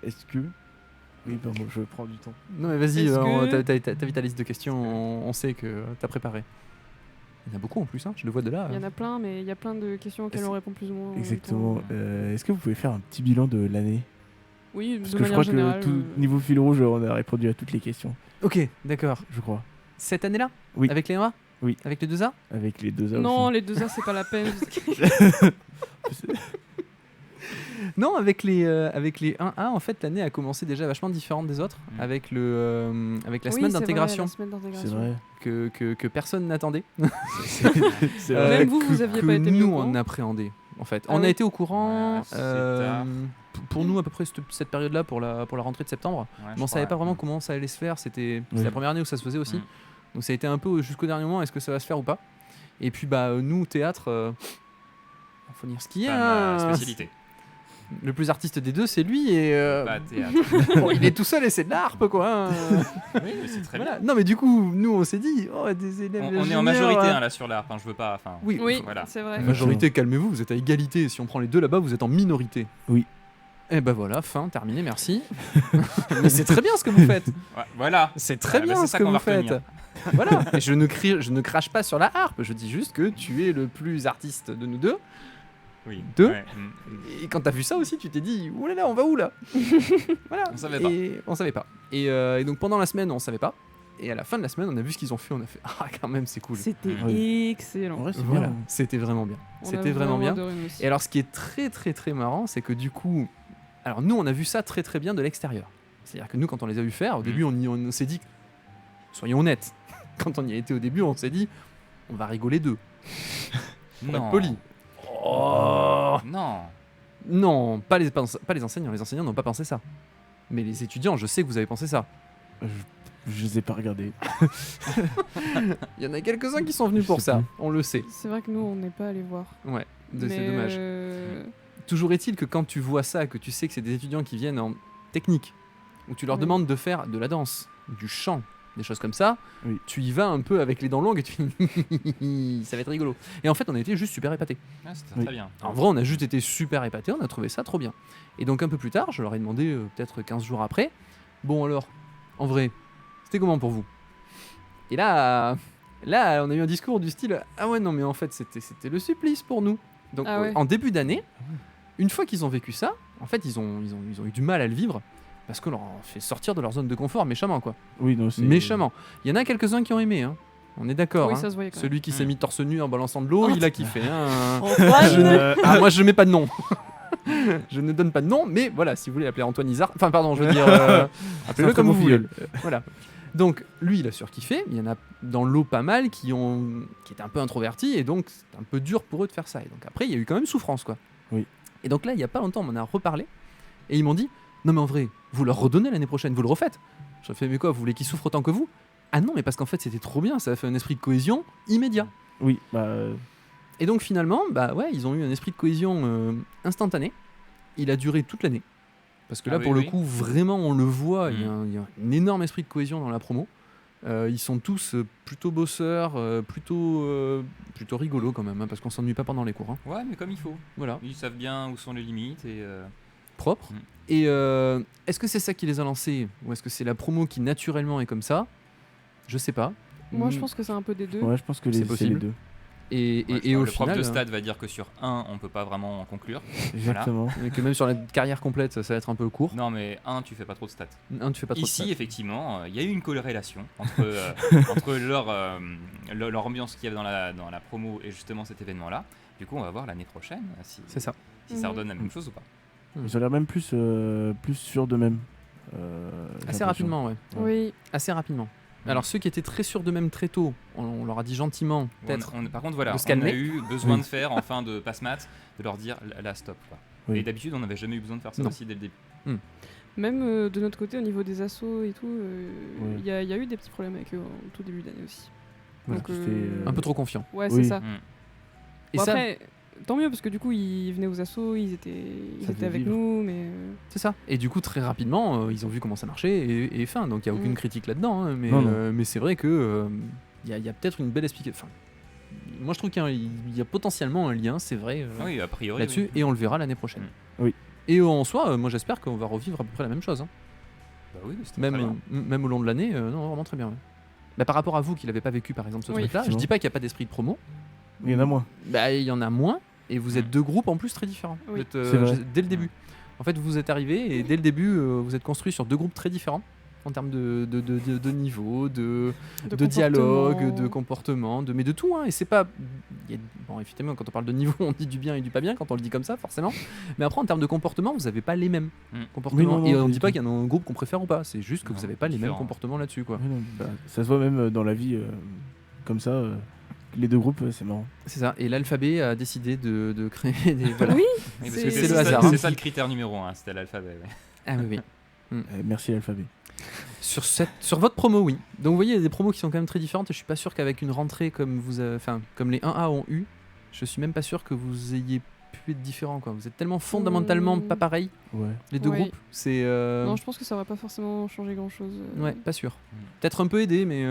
Est-ce que... Oui, pardon, je prends du temps. Non, mais vas-y, Est-ce que- t'as vu ta liste de questions, on sait que t'as préparé. Il y en a beaucoup en plus, hein, je le vois de là. Il y en a plein, mais il y a plein de questions auxquelles Est-ce- on répond plus ou moins. en même Exactement. temps. Est-ce que vous pouvez faire un petit bilan de l'année? Oui, Parce de que je manière crois générale. que tout niveau fil rouge, on a répondu à toutes les questions, Ok, d'accord. je crois. Cette année-là Oui. Avec les 1A Oui. Avec les 2A Avec les deux A Non, aussi. les 2A, c'est pas la peine. parce que- Non, avec les 1A, en fait, l'année a commencé déjà vachement différente des autres, avec la Oui, semaine c'est vrai, d'intégration la semaine d'intégration. C'est vrai. que personne n'attendait. C'est vrai. Même vous, vous aviez que pas été mis au nous, courant on appréhendait, en fait. Ah On a oui. été au courant, Ouais, c'est tard. pour nous, à peu près cette période-là, pour la rentrée de septembre. Ouais, Mais je on savait crois, pas vraiment ouais. comment ça allait se faire. C'était Oui. la première année où ça se faisait aussi. Mm. Donc ça a été un peu jusqu'au dernier moment, est-ce que ça va se faire ou pas. Et puis nous, théâtre, faut dire ce qu'il y Pas a. ma spécialité. Le plus artiste des deux, c'est lui. Et Pas théâtre. bon, il est tout seul et c'est de l'harpe, quoi. Hein. Oui, mais c'est très Voilà. bien. Non, mais du coup, nous, on s'est dit, des élèves. On est en ingénieurs, majorité là sur l'harpe, je veux pas. Enfin, Oui, Oui, Voilà. c'est vrai. La majorité, calmez-vous, vous êtes à égalité. Si on prend les deux là-bas, vous êtes en minorité. Oui. Et ben voilà, fin, terminé, merci. Mais c'est très bien ce que vous faites. ouais, voilà. C'est très bah, bien c'est ce ça que qu'on vous va faites. retenir. Voilà. Et je ne crache pas sur la harpe. Je dis juste que tu es le plus artiste de nous deux. Oui. Deux. Ouais, Et quand t'as vu ça aussi, tu t'es dit, oh là là, on va où là? Voilà. On savait pas. Et on savait pas. Et donc pendant la semaine, on savait pas. Et à la fin de la semaine, on a vu ce qu'ils ont fait. On a fait, ah, quand même, c'est cool. C'était Oui. excellent. En vrai, c'est Voilà. bien. C'était vraiment bien. On a C'était vraiment bien. adoré, nous aussi. Et alors, ce qui est très très très marrant, c'est que du coup, alors nous, on a vu ça très très bien de l'extérieur. C'est-à-dire que nous, quand on les a vu faire, au début, on s'est dit, soyons honnêtes, quand on y a été au début, on s'est dit, on va rigoler d'eux. Pour être poli. Oh Non. non, pas les enseignants. Les enseignants n'ont pas pensé ça. Mais les étudiants, je sais que vous avez pensé ça. Je les ai pas regardés. Il y en a quelques-uns qui sont venus pour Je sais ça. plus. On le sait. C'est vrai que nous, on n'est pas allés voir. Ouais, c'est Mais, dommage. Toujours est-il que quand tu vois ça, que tu sais que c'est des étudiants qui viennent en technique, où tu leur Oui. demandes de faire de la danse, du chant, des choses comme ça, Oui. tu y vas un peu avec les dents longues et tu ça va être rigolo. Et en fait, on a été juste super épatés. Ah, c'était Oui. très bien. En vrai, on a juste été super épatés, on a trouvé ça trop bien. Et donc un peu plus tard, je leur ai demandé, peut-être 15 jours après, bon alors, en vrai, c'était comment pour vous? Et là, on a eu un discours du style, ah ouais non mais en fait c'était le supplice pour nous. Donc Ah ouais. en début d'année, une fois qu'ils ont vécu ça, en fait ils ont eu du mal à le vivre parce qu'on leur a fait sortir de leur zone de confort méchamment quoi. Oui, non, c'est... Méchamment. Il y en a quelques-uns qui ont aimé, hein. On est d'accord. Oui, hein. ça se voyait quand même. Celui qui s'est Mm. mis torse nu en balançant de l'eau, Oh, il a kiffé. Hein. Antoine Moi je mets pas de nom. Je ne donne pas de nom, mais voilà, si vous voulez l'appeler Antoine Isard. Enfin, pardon, je veux dire. Appelez-le un comme très vous bon voulez. filleul. Voilà. Donc, lui, il a surkiffé. Il y en a dans l'eau pas mal qui étaient un peu introvertis et donc c'est un peu dur pour eux de faire ça. Et donc, après, il y a eu quand même souffrance, quoi. Oui. Et donc, là, il y a pas longtemps, on en a reparlé et ils m'ont dit non, mais en vrai, vous leur redonnez l'année prochaine, vous le refaites. J'ai fait mais quoi, vous voulez qu'ils souffrent autant que vous? Ah non, mais parce qu'en fait, c'était trop bien, ça a fait un esprit de cohésion immédiat. Oui, Et donc finalement, bah ouais, ils ont eu un esprit de cohésion instantané. Il a duré toute l'année. Parce que là, Ah oui, pour le oui. coup, vraiment, on le voit, il y a Mhm. il y a un énorme esprit de cohésion dans la promo. Ils sont tous plutôt bosseurs, plutôt rigolos quand même, hein, parce qu'on s'ennuie pas pendant les cours. Hein. Ouais, mais comme il faut. Voilà, Ils savent bien où sont les limites et. propre. Mhm. Et est-ce que c'est ça qui les a lancés, ou est-ce que c'est la promo qui naturellement est comme ça? Je sais pas. Moi, je pense que c'est un peu des deux. ouais, je pense que C'est c'est possible. les deux. Et Ouais, au le prof final, de stade va dire que sur un, on peut pas vraiment en conclure. Exactement. et que même sur la carrière complète, ça va être un peu court. Non, mais un, tu fais pas trop de stats. Tu fais pas trop de Ici, stats. effectivement, il y a eu une corrélation entre, entre leur ambiance qu'il y avait dans la promo et justement cet événement-là. Du coup, on va voir l'année prochaine si C'est ça. ça Mhm. redonne la même chose ou pas. Ils ont l'air même plus sûrs d'eux-mêmes. J'ai Assez l'impression. rapidement, ouais. Oui. Assez rapidement. Mhm. Alors ceux qui étaient très sûrs d'eux-mêmes très tôt, on leur a dit gentiment, peut-être. Par contre, voilà, de se on calmer. a eu besoin Oui. de faire en fin de passe-mat, de leur dire là, stop. Quoi. Oui. Et d'habitude, on n'avait jamais eu besoin de faire ça Non. aussi dès le début. Même de notre côté, au niveau des assos et tout, Ouais. il y a eu des petits problèmes avec eux en tout début d'année aussi. Ouais, Donc, qui fait, Un peu trop confiant. Ouais, Oui. c'est ça. Mm. Et Bon, ça, après, tant mieux, parce que du coup, ils venaient aux assos, ils Ça étaient fait avec vivre. nous, mais. c'est ça. Et du coup, très rapidement, ils ont vu comment ça marchait et fin. Donc il n'y a aucune Mm. critique là-dedans. Hein, mais Non. mais c'est vrai que il y a peut-être une belle explication. Enfin, moi, je trouve qu'il y a potentiellement un lien, c'est vrai, Ah oui, a priori. là-dessus. oui. Et on le verra l'année prochaine. Mm. Oui. Et en soi, moi, j'espère qu'on va revivre à peu près la même chose. Hein. Bah oui, c'était très bien. Même au long de l'année, non, vraiment très bien. Ouais. Bah, par rapport à vous qui l'avez pas vécu par exemple ce Oui. truc-là, je Effectivement. dis pas qu'il n'y a pas d'esprit de promo. Il y en a moins. Bah il y en a moins et vous êtes Mm. deux groupes en plus très différents. Vous Oui. êtes, C'est vrai. dès le début. En fait vous êtes arrivés et dès le début vous êtes construits sur deux groupes très différents en termes de niveau, de dialogue, de comportement, mais de tout. Hein. Et c'est pas... Bon, effectivement, quand on parle de niveau, on dit du bien et du pas bien, quand on le dit comme ça, forcément. Mais après, en termes de comportement, vous n'avez pas les mêmes Mm. comportements. non, et pas on du dit pas tout. qu'il y en a un groupe qu'on préfère ou pas. C'est juste que Non, vous n'avez pas les mêmes différent. comportements là-dessus, quoi. Ouais, non, ça se voit même dans la vie comme ça. Les deux groupes, c'est marrant. C'est ça. Et l'alphabet a décidé de créer des... Voilà. Oui, Oui, parce C'est- que c'est le hasard, hein. C'est ça le critère numéro 1, c'était l'alphabet. Ouais. Ah oui, oui. Merci l'alphabet. Sur votre promo, oui. Donc vous voyez, il y a des promos qui sont quand même très différentes et je suis pas sûr qu'avec une rentrée comme comme les 1A ont eu, je suis même pas sûr que vous ayez pu être différents, quoi. Vous êtes tellement fondamentalement pas pareil, Ouais. les deux Ouais. groupes. C'est non, je pense que ça va pas forcément changer grand chose. ouais, pas sûr. Mm. Peut-être un peu aidé, mais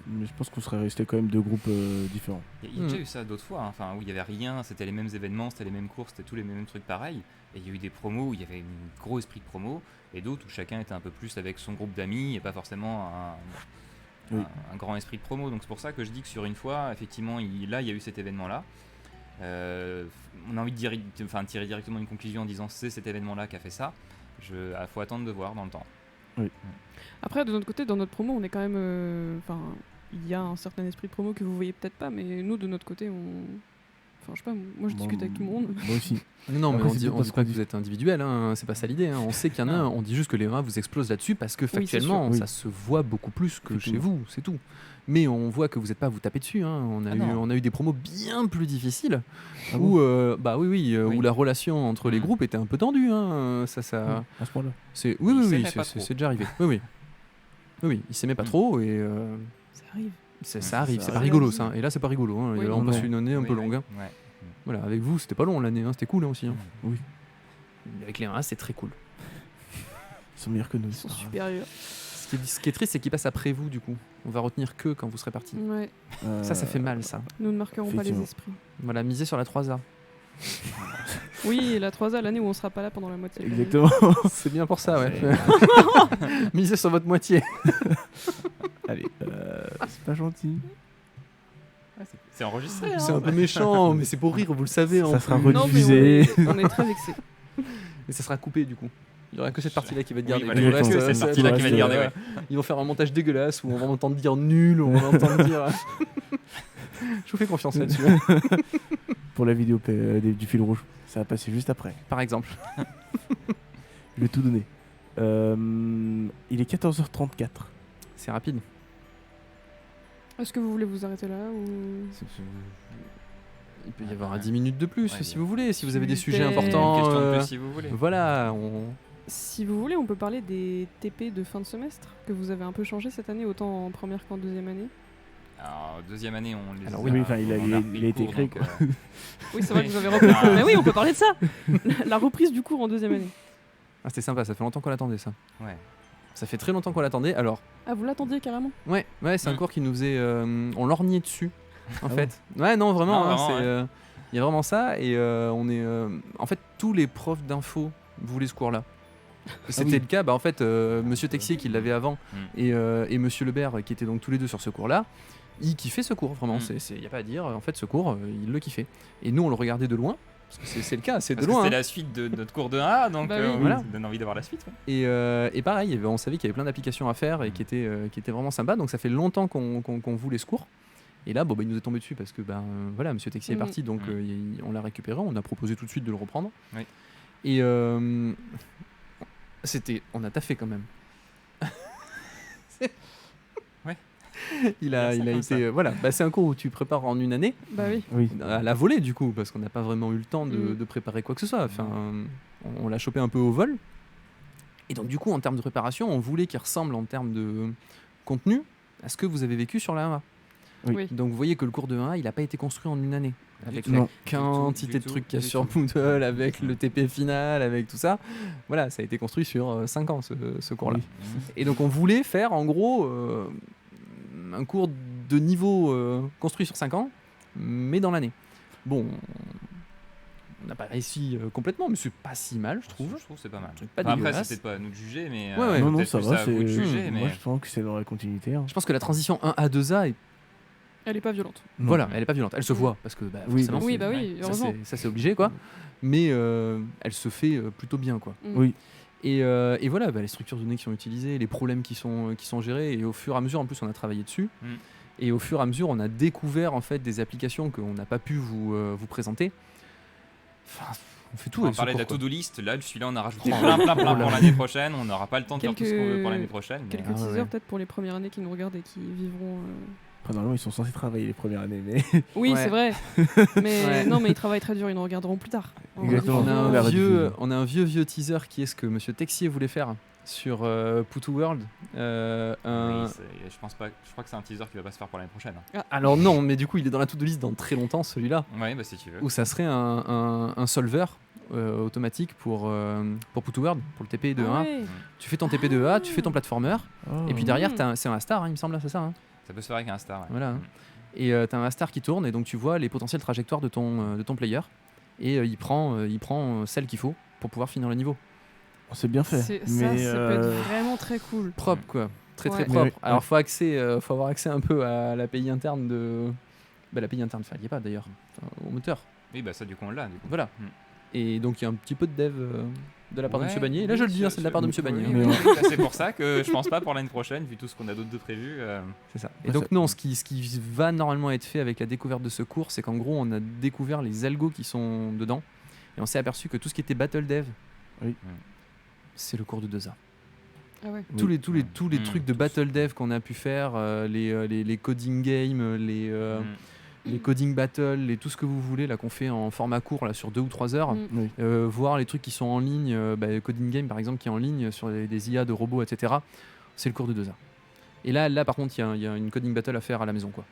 Mais je pense qu'on serait resté quand même deux groupes différents. Il y a déjà eu ça d'autres fois, hein. Enfin, où il n'y avait rien, c'était les mêmes événements, c'était les mêmes courses, c'était tous les mêmes trucs pareils. Et il y a eu des promos où il y avait un gros esprit de promo, et d'autres où chacun était un peu plus avec son groupe d'amis et pas forcément Oui. un grand esprit de promo. Donc c'est pour ça que je dis que sur une fois, effectivement, là, il y a eu cet événement-là. On a envie de tirer directement une conclusion en disant c'est cet événement-là qui a fait ça. Il faut attendre de voir dans le temps. Après, de notre côté, dans notre promo, on est quand même. Enfin, il y a un certain esprit de promo que vous voyez peut-être pas, mais nous, de notre côté, on. Enfin, je sais pas, moi je discute avec tout le monde. Moi aussi. non, mais Après, on c'est dit, peut-être on parce dit qu'on pas que dit- vous êtes individuel, hein. C'est pas ça l'idée. Hein. On sait qu'il y en a un, on dit juste que les 1 vous explosent là-dessus parce que c'est factuellement, sûr. ça se voit beaucoup plus que chez Effectivement. vous, c'est tout. Mais on voit que vous n'êtes pas à vous taper dessus. Hein. non. On a eu des promos bien plus difficiles Ah où, bon bah oui, Oui. où la relation entre les Mm. groupes était un peu tendue. Hein. Ça, À ce point-là. c'est Ils oui, s'aimaient pas trop. c'est déjà arrivé. Oui, ils s'aimaient pas Mm. trop et Ça arrive. ça arrive. ça C'est pas arrive. rigolo ça. Et là, c'est pas rigolo. Hein. Oui. Et là, on passe Non. une année un Oui, peu oui. longue. Hein. Ouais. Voilà, avec vous, c'était pas long l'année. Hein. C'était cool hein, aussi. Hein. Oui. Avec les 1 c'est très cool. Ils sont meilleurs que nous. Ils sont supérieurs. Ce qui est triste, c'est qu'ils passent après vous, du coup. On va retenir que quand vous serez partis. Ouais. Ça fait mal, ça. Nous ne marquerons pas les Effectivement. esprits. Voilà, miser sur la 3A. Oui, et la 3A, l'année où on sera pas là pendant la moitié. de l'année. Exactement. C'est bien pour ça, ouais. Miser sur votre moitié. Allez, c'est pas gentil. C'est enregistré. Hein. C'est un peu méchant, mais c'est pour rire, vous le savez. en Ça sera plus. Non, mais rediffusé. on est très vexés. Et ça sera coupé, du coup. Il y aura que cette partie-là qui va être Oui, gardée. voilà, Tout le il y a reste, que ça cette va partie-là être- qui va être gardée, ouais. Ils vont faire un montage dégueulasse où on va entendre dire nul, où on va entendre dire. Je vous fais confiance là-dessus. Pour la vidéo du fil rouge. Ça va passer juste après. par exemple. Je vais tout donner. Il est 14h34. C'est rapide. Est-ce que vous voulez vous arrêter là ou... Il peut y Ouais, avoir ouais. 10 minutes de plus Ouais, si bien. vous voulez, si vous avez des Super. sujets Une importants. Question de plus si vous voulez. Voilà, Si vous voulez, on peut parler des TP de fin de semestre que vous avez un peu changé cette année, autant en première qu'en deuxième année. Alors, deuxième année, on les Alors a, oui, enfin, il a- on il a- repris il le a été cours, créé, donc, quoi. Oui, c'est vrai Oui. que vous avez repris. Ah. Mais oui, on peut parler de ça. La reprise du cours en deuxième année. Ah, c'était sympa, ça fait longtemps qu'on l'attendait ça. Ouais. Ça fait très longtemps qu'on l'attendait. Alors, Ah, vous l'attendiez carrément? ouais, c'est un Mm. cours qui nous faisait. On lorgnait dessus, en Ah fait. Ouais, non, vraiment, Non, hein, vraiment, c'est, ouais. il y a vraiment ça. Et on est. En fait, tous les profs d'info voulaient ce cours-là. C'était oui. le cas, en fait, Monsieur Texier qui l'avait avant Mm. et Monsieur Lebert qui étaient donc tous les deux sur ce cours-là, ils kiffaient ce cours, vraiment. Mm. Il n'y a pas à dire. En fait, ce cours, ils le kiffaient. Et nous, on le regardait de loin. Parce que c'est le cas, c'est de Parce que loin. c'était hein. la suite de notre cours de 1A, donc Bah oui. Voilà. ça donne envie d'avoir la suite. ouais. Et pareil, on savait qu'il y avait plein d'applications à faire et qui étaient vraiment sympas. Donc ça fait longtemps qu'on voulait ce cours. Et là, il nous est tombé dessus parce que voilà, Monsieur Texier est Mhm. parti, donc Mhm. on l'a récupéré. On a proposé tout de suite de le reprendre. Oui. Et on a taffé quand même. Ouais. Il a ça comme été ça. voilà. C'est un cours où tu prépares en une année Bah oui. Oui. à la volée du coup parce qu'on n'a pas vraiment eu le temps Mhm. de préparer quoi que ce soit. Enfin, on l'a chopé un peu au vol. Et donc du coup, en termes de préparation, on voulait qu'il ressemble en termes de contenu à ce que vous avez vécu sur la 1A. Oui. Oui. Donc vous voyez que le cours de 1A, il n'a pas été construit en une année. Avec Non. la quantité de trucs qu'il y a sur Moodle, avec le TP final, avec tout ça. Voilà, ça a été construit sur 5 ans ce cours-là. Oui. Et donc on voulait faire en gros un cours de niveau construit sur 5 ans, mais dans l'année. Bon, on n'a pas réussi complètement, mais c'est pas si mal, je trouve. Je trouve que c'est pas mal. truc pas Enfin, après, dégueulasse. c'est peut-être pas à nous de juger, mais Ouais, ouais. Non, non, peut-être ça plus va. à vous de juger, Moi, mais je pense que c'est dans la continuité. hein. Je pense que la transition 1 à 2A est Elle est pas violente. Non. voilà, elle est pas violente. Elle se voit parce que Oui, forcément, Oui, c'est- bah oui, ça, heureusement. ça c'est obligé quoi. Mais elle se fait plutôt bien quoi. Mm. Oui. Et voilà, les structures de données qui sont utilisées, les problèmes qui sont gérés, et au fur et à mesure, en plus, on a travaillé dessus. Mm. Et au fur et à mesure, on a découvert en fait des applications qu'on n'a pas pu vous présenter. Enfin, on fait tout on avec ce parlait de cours, la quoi. to-do list. Là, celui-là, on a rajouté plein pour l'année prochaine. On n'aura pas le temps de faire tout ce qu'on veut pour l'année prochaine. mais- Quelques Ah ouais, teasers ouais. peut-être pour les premières années qui nous regardent et qui vivront. Après, normalement, ils sont censés travailler les premières années, mais Oui, Ouais. c'est vrai. Mais Ouais. non, mais ils travaillent très dur, ils nous regarderont plus tard. En Exactement. On a, rediffusion. la un rediffusion. vieux teaser qui est ce que Monsieur Texier voulait faire sur Pooh World. Oui, je pense pas. Je crois que c'est un teaser qui va pas se faire pour l'année prochaine. Alors non, mais du coup, il est dans la to-do list dans très longtemps, celui-là. Ouais, bah si tu veux. Où ça serait un solver automatique pour Pooh World, pour le TP de 1A. Ah ouais. Tu fais ton TP de 1A, tu fais ton platformer, Oh. et puis derrière, Mhm. c'est un star, hein, il me semble, c'est ça. Hein. Ça peut se faire avec un star. Ouais. Voilà. Mm. Et tu as un star qui tourne, et donc tu vois les potentielles trajectoires de ton player, et il prend celle qu'il faut pour pouvoir finir le niveau. C'est bien fait. Ça, Mais ça peut être vraiment très cool. Propre, quoi. Très très Ouais. propre. Mais oui, Alors ouais. faut avoir accès un peu à l'API interne de. L'API interne, enfin, il n'y est pas d'ailleurs, enfin, au moteur. Oui, bah ça, du coup, on l'a. Du coup. Voilà. Mm. Et donc il y a un petit peu de dev de la part de Ouais, M. Bagné. Là je le dis, hein, c'est de la part de M. Bagné. oui, hein. oui. Bah, c'est pour ça que je pense pas pour l'année prochaine, vu tout ce qu'on a d'autre de prévu. C'est ça. Et Ouais, donc ça- non, ce qui va normalement être fait avec la découverte de ce cours, c'est qu'en gros on a découvert les algos qui sont dedans, et on s'est aperçu que tout ce qui était battle dev, Oui. c'est le cours de 2A. Ah ouais. Tous les Mm. trucs de battle dev qu'on a pu faire, les coding games, Mm. les coding battles, tout ce que vous voulez là qu'on fait en format court là sur 2 ou 3 heures. Mm. Oui. Voir les trucs qui sont en ligne, coding game par exemple qui est en ligne sur des IA de robots, etc. C'est le cours de 2A. Et là par contre il y a une coding battle à faire à la maison quoi.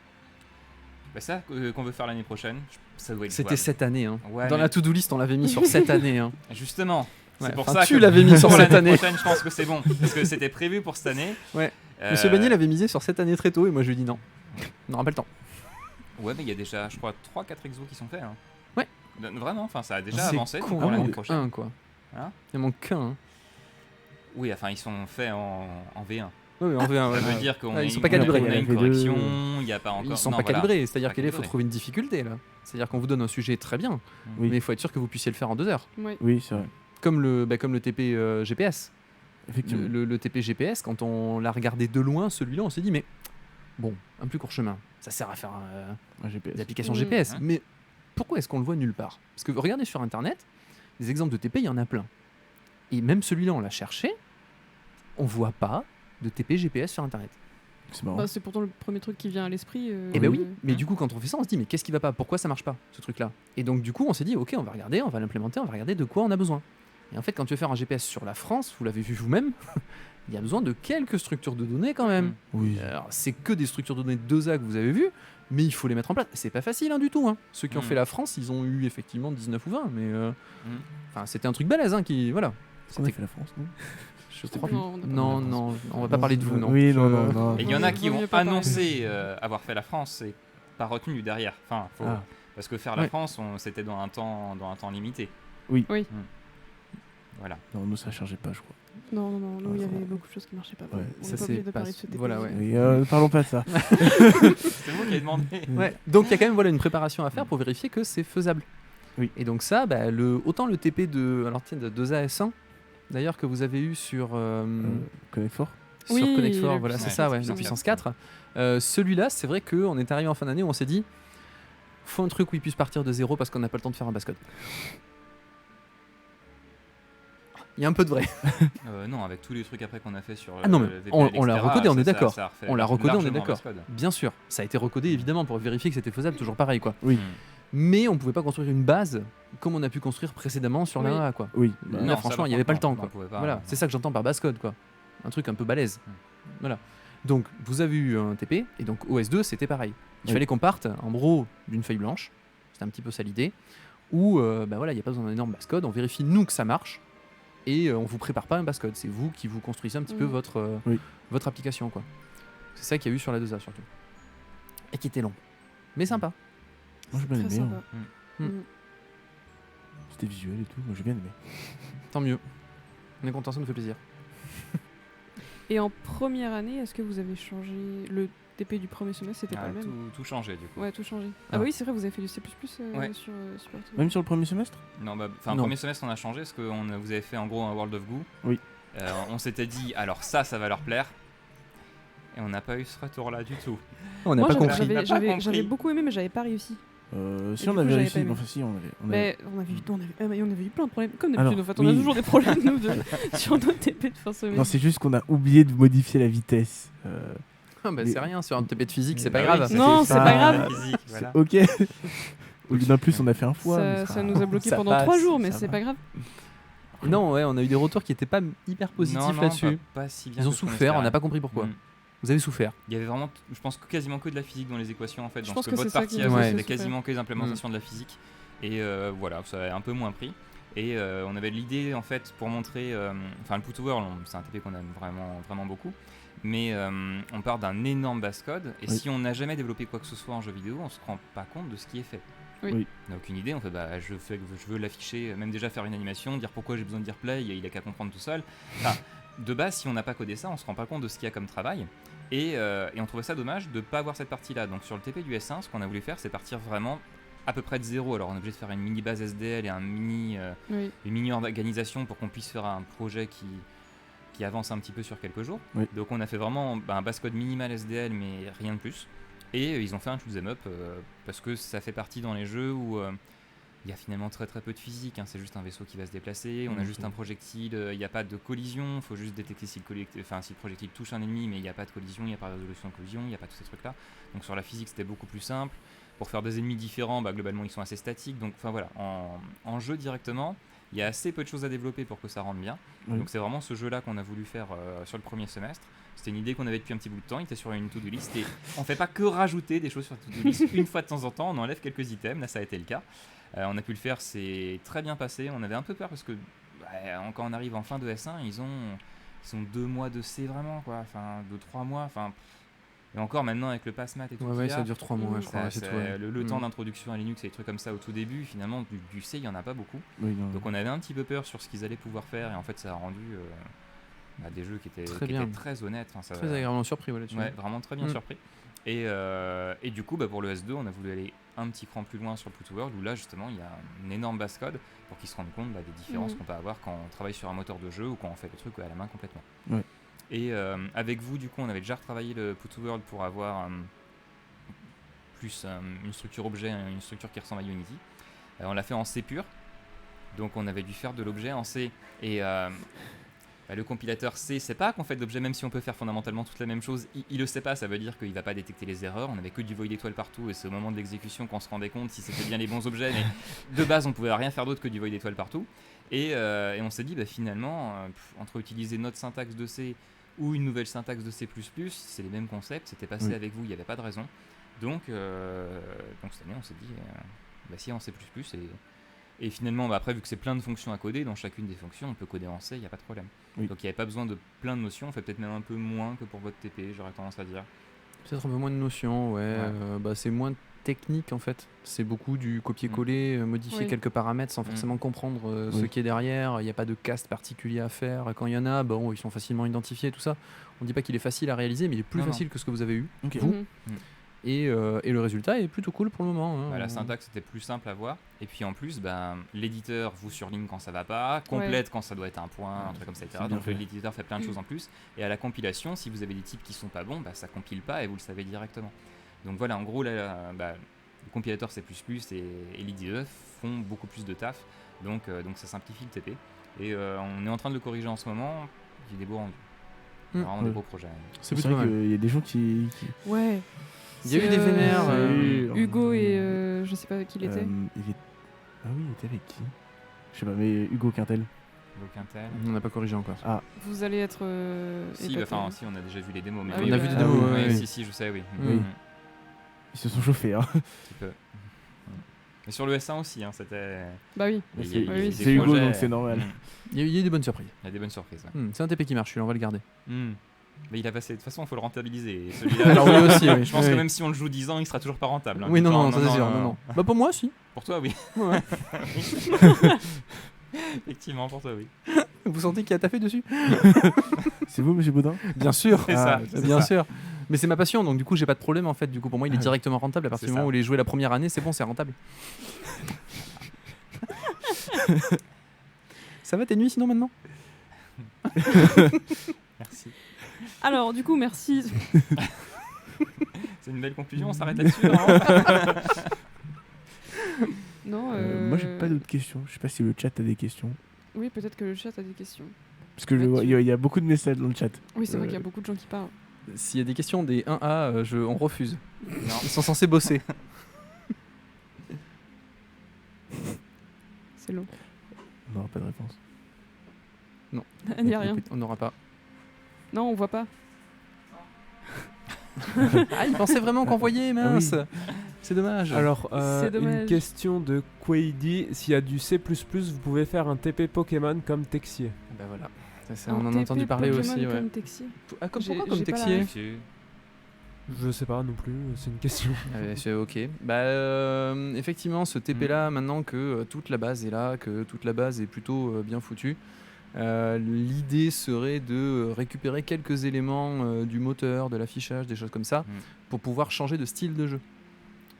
Bah ça, qu'on veut faire l'année prochaine, ça doit être C'était jouable. cette année. Hein. Ouais, Dans mais- la to-do list on l'avait mis sur cette année. Hein. Justement. Ouais, C'est pour enfin, ça tu que l'avais mis sur pour cette l'année année. prochaine, je pense que c'est bon. Parce que c'était prévu pour cette année. Ouais. Euh, Monsieur Bagné l'avait misé sur cette année très tôt et moi je lui ai dit non. On n'aura pas le temps. Ouais, mais il y a déjà, je crois, 3-4 exos qui sont faits. Hein. Ouais. Vraiment, enfin, ça a déjà C'est avancé con, pour il l'année manque prochaine. un quoi. Hein Il en manque qu'un. Hein. Oui, enfin, ils sont faits en V1. Oui, on veut un. Ça veut dire qu'on Ouais, a ils sont une- pas calibrés. on a Il y une avait correction, deux. il n'y a pas encore. Ils sont non, pas voilà. calibrés, c'est-à-dire Pas qu'il faut calibrés. trouver une difficulté là. C'est-à-dire qu'on vous donne un sujet très bien, Oui. mais il faut être sûr que vous puissiez le faire en 2 heures. Ouais. Oui, c'est vrai. Comme le TP GPS. Effectivement. Le TP GPS, quand on l'a regardé de loin, celui-là, on s'est dit, mais bon, un plus court chemin, ça sert à faire Un GPS. des applications Mhm. GPS. Hein. Mais pourquoi est-ce qu'on le voit nulle part? Parce que regardez sur internet, des exemples de TP, il y en a plein. Et même celui-là, on l'a cherché, on voit pas de TP GPS sur internet. C'est marrant. Bah, c'est pourtant le premier truc qui vient à l'esprit. Et ben oui, mais du coup, quand on fait ça, on se dit, mais qu'est-ce qui va pas? Pourquoi ça marche pas, ce truc-là? Et donc, du coup, on s'est dit, ok, on va regarder, on va l'implémenter, on va regarder de quoi on a besoin. Et en fait, quand tu veux faire un GPS sur la France, vous l'avez vu vous-même, il y a besoin de quelques structures de données quand même. Oui. Alors, c'est que des structures de données 2A que vous avez vues, mais il faut les mettre en place. C'est pas facile du tout. Ceux qui ont fait la France, ils ont eu effectivement 19 ou 20, mais enfin, c'était un truc balèze qui, voilà. On a fait la France, non? Je crois plus. Non, on n'a pas non, fait la non, on va pas parler de vous, non. Oui, non. Et il y en a qui Vaut mieux ont pas parler. annoncé avoir fait la France et pas retenu derrière. Enfin, Ah. parce que faire la Ouais. France, c'était dans un temps limité. Oui. Oui. Voilà. Non, nous, ça chargeait pas, je crois. Non, nous, il y Enfin, avait beaucoup de choses qui marchaient pas. ouais, On ça, n'est pas obligé c'est de pas- parler de ce TP. voilà, ouais. Oui, parlons pas de ça. C'est vous qui avez demandé. Ouais. Donc il y a quand même une préparation à faire pour vérifier que c'est faisable. Oui. Et donc ça, autant le TP de 2AS1, d'ailleurs que vous avez eu sur Connect Fort. sur Oui, Connect Four, le voilà, c'est puissance ça, 4, ouais, puissance le puissance 4. Celui-là, c'est vrai qu'on est arrivé en fin d'année où on s'est dit, faut un truc où il puisse partir de zéro parce qu'on n'a pas le temps de faire un bascode. Il y a un peu de vrai. Non, avec tous les trucs après qu'on a fait sur. Ah non, mais le VPN, on l'a etc., recodé, on est ça d'accord. a refait On l'a recodé, on est largement d'accord. Bascode. Bien sûr, ça a été recodé évidemment pour vérifier que c'était faisable, toujours pareil quoi. Oui. Mais on pouvait pas construire une base comme on a pu construire précédemment sur la Oui. 1A quoi. Oui. Là, Non, ça, franchement, par il n'y avait contre, pas le temps non, quoi. on pouvait pas, Voilà, non. c'est ça que j'entends par bascode quoi. Un truc un peu balèze. Voilà. Donc vous avez eu un TP et donc OS2 c'était pareil. Il Oui. fallait qu'on parte en gros d'une feuille blanche. C'était un petit peu ça l'idée. Où voilà, il n'y a pas besoin d'un énorme bascode. On vérifie nous que ça marche et on vous prépare pas un bascode. C'est vous qui vous construisez un petit peu votre Oui. votre application quoi. C'est ça qu'il y a eu sur la 2A surtout. Et qui était long. Mais sympa. Moi, j'ai bien Très aimé. sympa. Mm. Mm. C'était visuel et tout. Moi, j'ai bien aimé. Tant mieux. On est content, ça nous fait plaisir. Et en première année, est-ce que vous avez changé le TP du premier semestre? C'était pas Ah, le même. tout changé du coup. Ouais, tout changé. Ah. Ah bah oui, c'est vrai, vous avez fait du C++ Ouais. sur Super Tour. Même sur le premier semestre? Non, Non. premier semestre on a changé parce que vous avez fait en gros un World of Goo. Oui. On s'était dit alors ça va leur plaire. Et on n'a pas eu ce retour-là du tout. On n'a Moi, pas j'avais- compris. Il n'a pas j'avais compris. j'avais beaucoup aimé, mais j'avais pas réussi. Si du on coup, avait j'avais réussi. pas aimé. Enfin, si, on avait. Mais on avait eu plein de problèmes. Comme Alors, d'habitude, en fait, on a oui. toujours des problèmes nous, sur notre TP de fin Non, semestre. c'est juste qu'on a oublié de modifier la vitesse. Ah bah, Mais- c'est rien, sur un TP de physique, c'est Bah pas oui, grave. c'est Non, c'est pas grave. Physique, voilà. Ok. Au lieu d'un plus, on a fait un fois. mais Ça nous a bloqué ça pendant passe, 3 jours, mais ça c'est va. pas grave. Non, ouais, on a eu des retours qui étaient pas hyper positifs Non, non, là-dessus. pas si bien Ils ont que ce qu'on souffert, on n'a espérait. pas compris pourquoi. Mm. Vous avez souffert. Il y avait vraiment, je pense que quasiment que de la physique dans les équations en fait. Je Dans pense ce que votre c'est ça partie qui à nous vous, a c'était fait souffrir. quasiment que les implémentations de la physique. Et voilà, ça a un peu moins pris. Et on avait l'idée en fait pour montrer, enfin le Put World, c'est un TP qu'on aime vraiment beaucoup. Mais on part d'un énorme base code et Oui. si on n'a jamais développé quoi que ce soit en jeu vidéo, on se rend pas compte de ce qui est fait. Oui. On n'a aucune idée, on fait je veux l'afficher, même déjà faire une animation, dire pourquoi j'ai besoin de dire play, il a qu'à comprendre tout seul. Enfin, de base, si on n'a pas codé ça, on se rend pas compte de ce qu'il y a comme travail. Et on trouvait ça dommage de ne pas avoir cette partie-là. Donc sur le TP du S1, ce qu'on a voulu faire, c'est partir vraiment à peu près de zéro. Alors on est obligé de faire une mini base SDL et Oui. une mini organisation pour qu'on puisse faire un projet qui avance un petit peu sur quelques jours. Oui. Donc on a fait vraiment un base code minimal SDL mais rien de plus. Et ils ont fait un shoot'em up parce que ça fait partie dans les jeux où il y a finalement très peu de physique. C'est juste un vaisseau qui va se déplacer, on a juste un projectile, il n'y a pas de collision, il faut juste détecter si le projectile touche un ennemi mais il n'y a pas de collision, il n'y a pas de résolution de collision, il n'y a pas tous ces trucs-là. Donc sur la physique c'était beaucoup plus simple. Pour faire des ennemis différents, globalement ils sont assez statiques. Donc enfin voilà, en jeu directement, il y a assez peu de choses à développer pour que ça rentre bien. Oui. Donc c'est vraiment ce jeu-là qu'on a voulu faire sur le premier semestre. C'était une idée qu'on avait depuis un petit bout de temps, il était sur une to-do list et on fait pas que rajouter des choses sur la to-do list. Une fois de temps en temps, on enlève quelques items, là ça a été le cas. On a pu le faire, c'est très bien passé. On avait un peu peur parce que quand on arrive en fin de S1, ils sont 2 mois de C vraiment, quoi. Enfin, 2-3 mois. Enfin, et encore maintenant avec le pass math et tout. Ouais, qu'il y a, ça dure 3 mois, je crois. ça- C'est tout. Ouais. le temps d'introduction à Linux et des trucs comme ça au tout début, finalement, du C, il y en a pas beaucoup. Oui, non. Donc on avait un petit peu peur sur ce qu'ils allaient pouvoir faire et en fait ça a rendu des jeux qui étaient Très qui bien. étaient très honnêtes. Enfin, ça- Très agréablement surpris ouais, là-dessus. Ouais, vraiment très bien Mm. surpris. Et du coup, pour le S2, on a voulu aller un petit cran plus loin sur le Put World où là justement il y a un énorme base code pour qu'ils se rendent compte des différences qu'on peut avoir quand on travaille sur un moteur de jeu ou quand on fait le truc à la main complètement. Ouais. Et avec vous, du coup, on avait déjà retravaillé le Put World pour avoir plus une structure objet, une structure qui ressemble à Unity. On l'a fait en C pur, donc on avait dû faire de l'objet en C. Et le compilateur C sait pas qu'on fait de l'objet, même si on peut faire fondamentalement toute la même chose. Il le sait pas, ça veut dire qu'il va pas détecter les erreurs. On avait que du void étoile partout, et c'est au moment de l'exécution qu'on se rendait compte si c'était bien les bons objets. Mais de base, on pouvait rien faire d'autre que du void étoile partout. Et on s'est dit, finalement, entre utiliser notre syntaxe de C ou une nouvelle syntaxe de C++, c'est les mêmes concepts, c'était passé avec vous, il n'y avait pas de raison. Donc cette année, on s'est dit, si en C++, et finalement, après, vu que c'est plein de fonctions à coder, dans chacune des fonctions, on peut coder en C, il n'y a pas de problème. Oui. Donc il n'y avait pas besoin de plein de notions, on fait peut-être même un peu moins que pour votre TP, j'aurais tendance à dire. Peut-être un peu moins de notions, c'est moins technique en fait. C'est beaucoup du copier-coller, modifier Oui. quelques paramètres sans forcément comprendre ce qui est derrière. Il n'y a pas de cast particulier à faire. Quand il y en a, ils sont facilement identifiés, tout ça. On ne dit pas qu'il est facile à réaliser, mais il est plus facile que ce que vous avez eu, Ok. vous. Mhm. Et le résultat est plutôt cool pour le moment. La syntaxe était plus simple à voir. Et puis en plus, l'éditeur vous surligne quand ça va pas, complète quand ça doit être un point, un truc comme ça, etc. Donc l'éditeur fait plein de choses en plus. Et à la compilation, si vous avez des types qui sont pas bons, ça compile pas et vous le savez directement. Donc voilà, en gros, là, le compilateur C++ et l'IDE font beaucoup plus de taf. Donc ça simplifie le TP. Et on est en train de le corriger en ce moment. Il y a des beaux rendus. Vraiment des beaux projets. C'est C'est plutôt vrai mal. qu'il y a des gens qui... Ouais. Il y a eu C'est, des vénères. Hugo et je sais pas qui il était. Ah oui, il était avec qui? Je sais pas, mais Hugo Quintel. Donc Intel. On n'a pas corrigé encore. Vous allez être. Si, épatés. si, on a déjà vu les démos. Mais Ah oui, oui, on a vu bah, des démos, oui, ouais. Si, je sais, oui. Oui. Ils se sont chauffés, hein. Un petit peu. Mais sur le S1 aussi, c'était. Bah oui. Il y a- C'est il y a des c'est Hugo, projets, donc c'est normal. Il y a eu des bonnes surprises. Il y a des bonnes surprises. Ouais. C'est un TP qui marche, celui-là, on va le garder. Mais il a passé. De toute façon, il faut le rentabiliser. Et celui-là, Alors oui aussi, oui. je pense que Oui. même si on le joue 10 ans, il sera toujours pas rentable. Hein. Oui, non, Dis-toi, ça c'est sûr. Non. Bah pour moi, si. Pour toi, oui. Ouais. Effectivement, pour toi, oui. Vous sentez qu'il y a taffé dessus? C'est vous, monsieur Baudin? Bien sûr. C'est ça. c'est Bien ça. sûr. Mais c'est ma passion, donc du coup, j'ai pas de problème en fait. Du coup, pour moi, il est directement rentable à partir du C'est moment ça. où il est joué la première année, c'est bon, c'est rentable. Ça va tes nuits sinon maintenant? Merci. Alors, du coup, merci. C'est une belle conclusion, on s'arrête là-dessus. Non Non, Moi, j'ai pas d'autres questions. Je sais pas si le chat a des questions. Oui, peut-être que le chat a des questions. Parce que je vois, il y a beaucoup de messages dans le chat. Oui, c'est vrai qu'il y a beaucoup de gens qui parlent. S'il y a des questions des 1A, on refuse. Non. Ils sont censés bosser. C'est long. On n'aura pas de réponse. Il n'y a rien. On n'aura pas. Non, on voit pas. Ah, ils pensaient vraiment qu'on voyait, mince. Ah C'est dommage. Alors, C'est dommage. une question de Quaidi. S'il y a du C++, vous pouvez faire un TP Pokémon comme Texier. Bah voilà. Un On en a TP entendu parler Pokémon aussi. Ouais. comme Texier. Ah, J'ai- pourquoi comme j'ai pas la Texier ref. Je sais pas non plus, c'est une question. C'est ok. Effectivement, ce TP là, maintenant que toute la base est là, que toute la base est plutôt bien foutue, l'idée serait de récupérer quelques éléments du moteur, de l'affichage, des choses comme ça, pour pouvoir changer de style de jeu.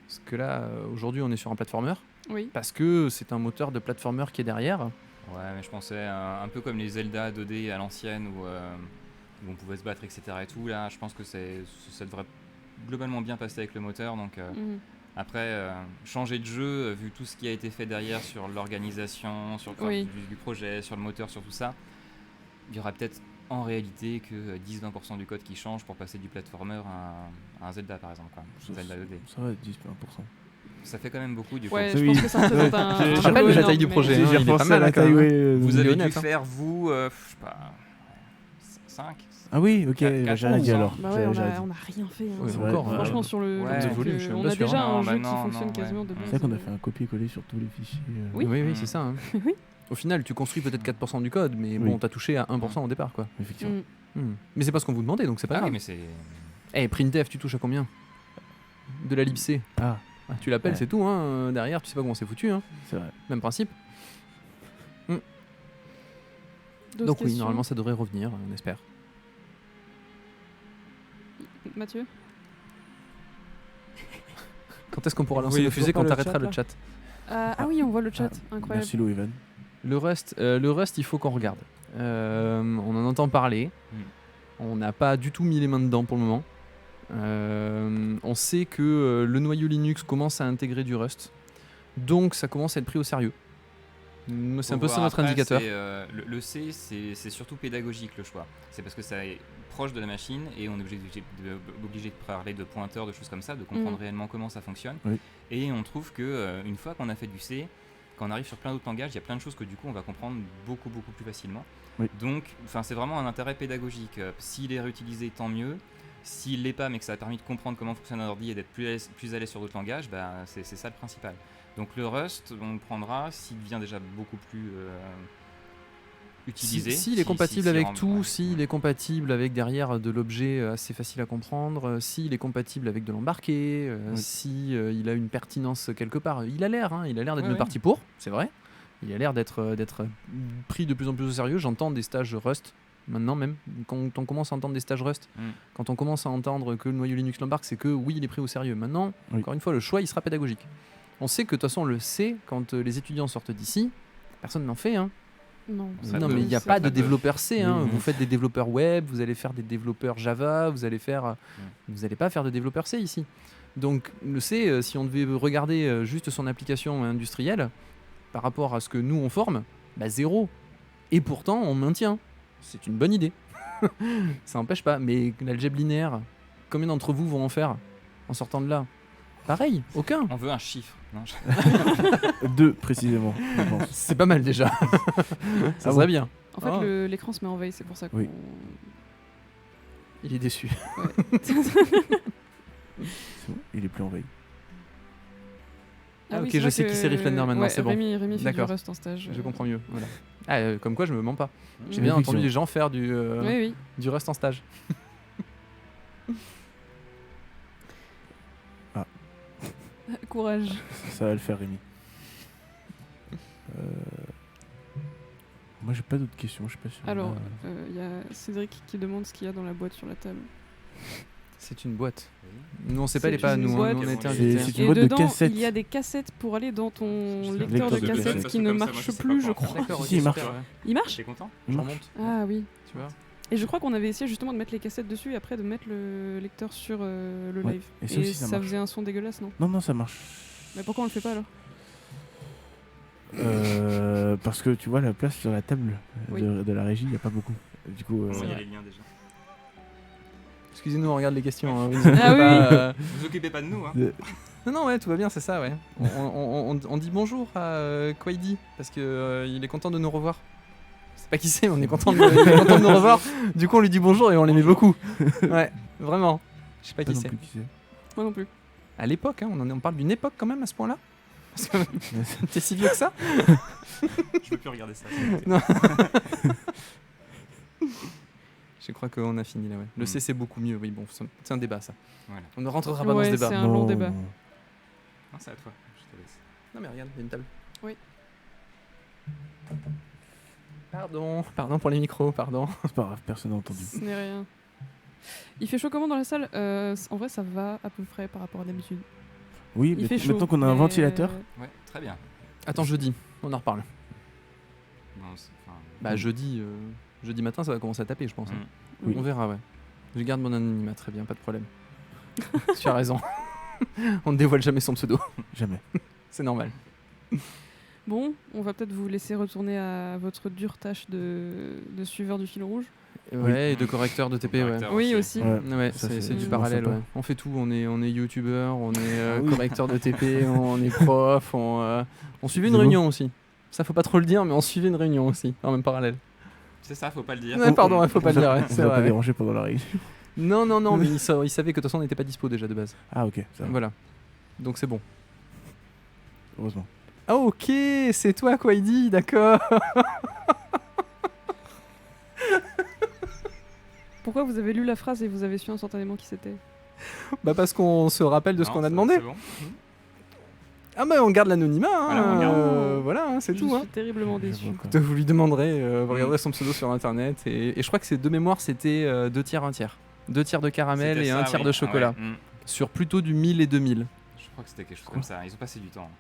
Parce que là, aujourd'hui, on est sur un platformer, Oui. parce que c'est un moteur de platformer qui est derrière. Ouais, mais je pensais un peu comme les Zelda 2D à l'ancienne où on pouvait se battre, etc. Et tout. Là, je pense que ça devrait globalement bien passer avec le moteur. Donc Mhm. après, changer de jeu, vu tout ce qui a été fait derrière sur l'organisation, sur Oui. du projet, sur le moteur, sur tout ça, il y aura peut-être en réalité que 10-20% du code qui change pour passer du platformer à un Zelda par exemple. Quoi. Zelda 2D. Ça va, 10-20%. Ça fait quand même beaucoup du coup. Ouais, Oui. je pense que ça représente un. Je Je un rappelle boulot la taille du énorme, projet, mais- hein, J'ai il est pas repensé mal, à la hein, quand taille, même. ouais. Vous Il est avez dû honnête, hein. faire, vous, je sais pas, 5. Ah oui, ok, Quatre- j'ai rien dit quatre- alors. Bah ouais, J'ai on rien a, dit. on a rien fait. Hein. Ouais, C'est vrai, encore, ouais. Franchement, sur le. Ouais. truc, Désolé, je suis on pas a sûr. déjà Non, un bah jeu non, qui fonctionne non, quasiment ouais. de base. C'est vrai qu'on a fait un copier-coller sur tous les fichiers. Oui. Oui, c'est ça. Hein. Oui. Au final, tu construis peut-être 4% du code, mais Oui. bon, t'as touché à 1% au départ, quoi. Effectivement. Mm. Mais c'est pas ce qu'on vous demandait, donc c'est pas Ah oui, grave. mais c'est. Eh, printf, tu touches à combien? De la libc. Ah, Ah, tu l'appelles, Ouais. c'est tout. Hein. Derrière, tu sais pas comment c'est foutu. Hein. c'est vrai. Même principe. D'autres Donc oui, questions normalement, ça devrait revenir, on espère. Mathieu Quand est-ce qu'on pourra Vous lancer voyez nos fusées toujours quand pas le t'arrêteras chat, le là chat? Ah oui, on voit le chat. Incroyable. Merci Louis Evan. Le Rust, il faut qu'on regarde. On en entend parler. On n'a pas du tout mis les mains dedans pour le moment. On sait que le noyau Linux commence à intégrer du Rust. Donc ça commence à être pris au sérieux. C'est un peu ça notre indicateur. Le C, c'est surtout pédagogique le choix. C'est parce que ça est proche de la machine et on est obligé de parler de pointeurs, de choses comme ça, de comprendre réellement comment ça fonctionne. Oui. Et on trouve que une fois qu'on a fait du C, quand on arrive sur plein d'autres langages, il y a plein de choses que du coup on va comprendre beaucoup plus facilement. Oui. Donc c'est vraiment un intérêt pédagogique. S'il est réutilisé, tant mieux. S'il l'est pas, mais que ça a permis de comprendre comment fonctionne un ordi et d'être plus à l'aise sur d'autres langages, c'est ça le principal. Donc le Rust, on le prendra s'il devient déjà beaucoup plus utilisé. S'il est compatible avec tout, ouais. s'il est compatible avec derrière de l'objet assez facile à comprendre, s'il est compatible avec de l'embarqué, si il a une pertinence quelque part. Il a l'air d'être une partie pour, c'est vrai. Il a l'air d'être pris de plus en plus au sérieux. J'entends des stages Rust. Maintenant même, quand on commence à entendre des stages Rust, quand on commence à entendre que le noyau Linux l'embarque, c'est que oui, il est pris au sérieux. Maintenant, encore une fois, le choix, il sera pédagogique. On sait que de toute façon, on le sait, quand les étudiants sortent d'ici, personne n'en fait. Non, mais il n'y a pas de développeurs C. Oui. Vous faites des développeurs web, vous allez faire des développeurs Java, vous n'allez pas faire de développeurs C ici. Donc le C, si on devait regarder juste son application industrielle, par rapport à ce que nous on forme, 0. Et pourtant, on maintient. C'est une bonne idée. Ça n'empêche pas. Mais l'algèbre linéaire, combien d'entre vous vont en faire en sortant de là? Pareil, aucun. On veut un chiffre. Non, 2 précisément, je pense. C'est pas mal déjà. Ça serait bien. En fait, l'écran se met en veille, c'est pour ça qu'on... Oui. Il est déçu. Ouais. C'est bon, il est plus en veille. Ah, oui, ok, c'est je vrai sais qui c'est que- Rifflander maintenant, ouais, c'est bon. Rémi fait du D'accord. Rust en stage. Je comprends mieux. Voilà. Comme quoi, je me mens pas. J'ai Oui, bien entendu effectivement. des gens faire Oui. du Rust en stage. Courage. Ça va le faire, Rémi. Moi, j'ai pas d'autres questions, je sais pas si on Alors, a- il y a Cédric qui demande ce qu'il y a dans la boîte sur la table. C'est une boîte. Nous, on sait pas, C'est les pas, une nous, boîte. on a été C'est- invités. c'est une Et boîte de dedans, cassettes. il y a des cassettes pour aller dans ton Je sais pas. lecteur de Lecteur de cassettes cassettes. qui ne Comme ça, moi, marche je sais pas plus, je quoi. crois. D'accord, Si, ok, si, il marche. super, ouais. Il marche T'es content? Je Il remonte, Ah oui. tu vois. Et je crois qu'on avait essayé justement de mettre les cassettes dessus et après de mettre le lecteur sur le Ouais. live. Et ça aussi, ça marche. faisait un son dégueulasse, non? Non, ça marche. Mais pourquoi on le fait pas alors? Parce que tu vois, la place sur la table Oui. de la régie, il n'y a pas beaucoup. Du coup, Comment il y a vrai. les liens déjà? Excusez-nous, on regarde les questions. Hein. Ah oui. Vous occupez pas de nous, hein? Non, ouais, tout va bien, c'est ça, ouais. On dit bonjour à Kwaidi, parce que il est content de nous revoir. C'est pas qui c'est, mais on est content de nous revoir. Du coup, on lui dit bonjour et on l'aimait beaucoup. Ouais, vraiment. Je sais pas pas qui non c'est. plus qui c'est. Moi non plus. À l'époque, hein, on parle d'une époque quand même à ce point-là. Parce que t'es si vieux que ça. Je veux plus regarder ça. Je crois qu'on a fini là, ouais. Le C, c'est beaucoup mieux, oui, bon, c'est un débat ça. Voilà. On ne rentrera pas Ouais, dans ce débat. c'est un long Non, débat. non. Non, c'est à toi. Je te laisse. Non, mais regarde, il y a une table. Oui. Pardon pour les micros, pardon. C'est pas grave, personne n'a entendu. Ce n'est rien. Il fait chaud comment dans la salle? En vrai, ça va à peu près par rapport à d'habitude. Oui, Il mais fait chaud. maintenant qu'on a un mais- ventilateur, Ouais, très bien. Attends, jeudi, on en reparle. Bon, Bah, jeudi matin, ça va commencer à taper, je pense. hein. Oui. On verra, ouais. Je garde mon anonymat, très bien, pas de problème. Tu as raison. On ne dévoile jamais son pseudo, jamais. c'est normal. Bon, on va peut-être vous laisser retourner à votre dure tâche de suiveur du fil rouge. Ouais, et de correcteur de TP, ouais. Correcteur Oui, aussi. Ouais. Ouais, Ça, c'est c'est du vraiment parallèle, sympa. ouais. On fait tout, on est youtubeur, on est oui. correcteur de TP, on est prof, on suivait une C'est réunion aussi. Ça faut pas trop le dire, mais on suivait une réunion aussi, en même parallèle. C'est ça, faut pas le dire. Ouais, pardon, il faut pas le dire, ouais, On c'est va pas vrai. déranger pendant la réunion. Non, mais il savait que de toute façon on n'était pas dispo déjà de base. Ah, ok, ça va. Voilà. Donc c'est bon. Heureusement. Ah ok, c'est toi Kwaidi, d'accord. Pourquoi vous avez lu la phrase et vous avez su instantanément qui c'était? Bah parce qu'on se rappelle de ce Non, qu'on a c'est- demandé. c'est bon. Ah bah on garde l'anonymat, hein, Voilà, on garde. voilà, hein, c'est Je tout. suis Hein. terriblement Je déçu. vois, quoi. Vous lui demanderez, vous regarderez son pseudo sur internet et je crois que c'est de mémoire c'était 2 tiers, 1 tiers. 2 tiers de caramel C'était et ça, 1 tiers oui. de Ah chocolat. ouais, Sur plutôt du 1000 et 2000. Je crois que c'était quelque chose comme ça. Ils ont passé du temps.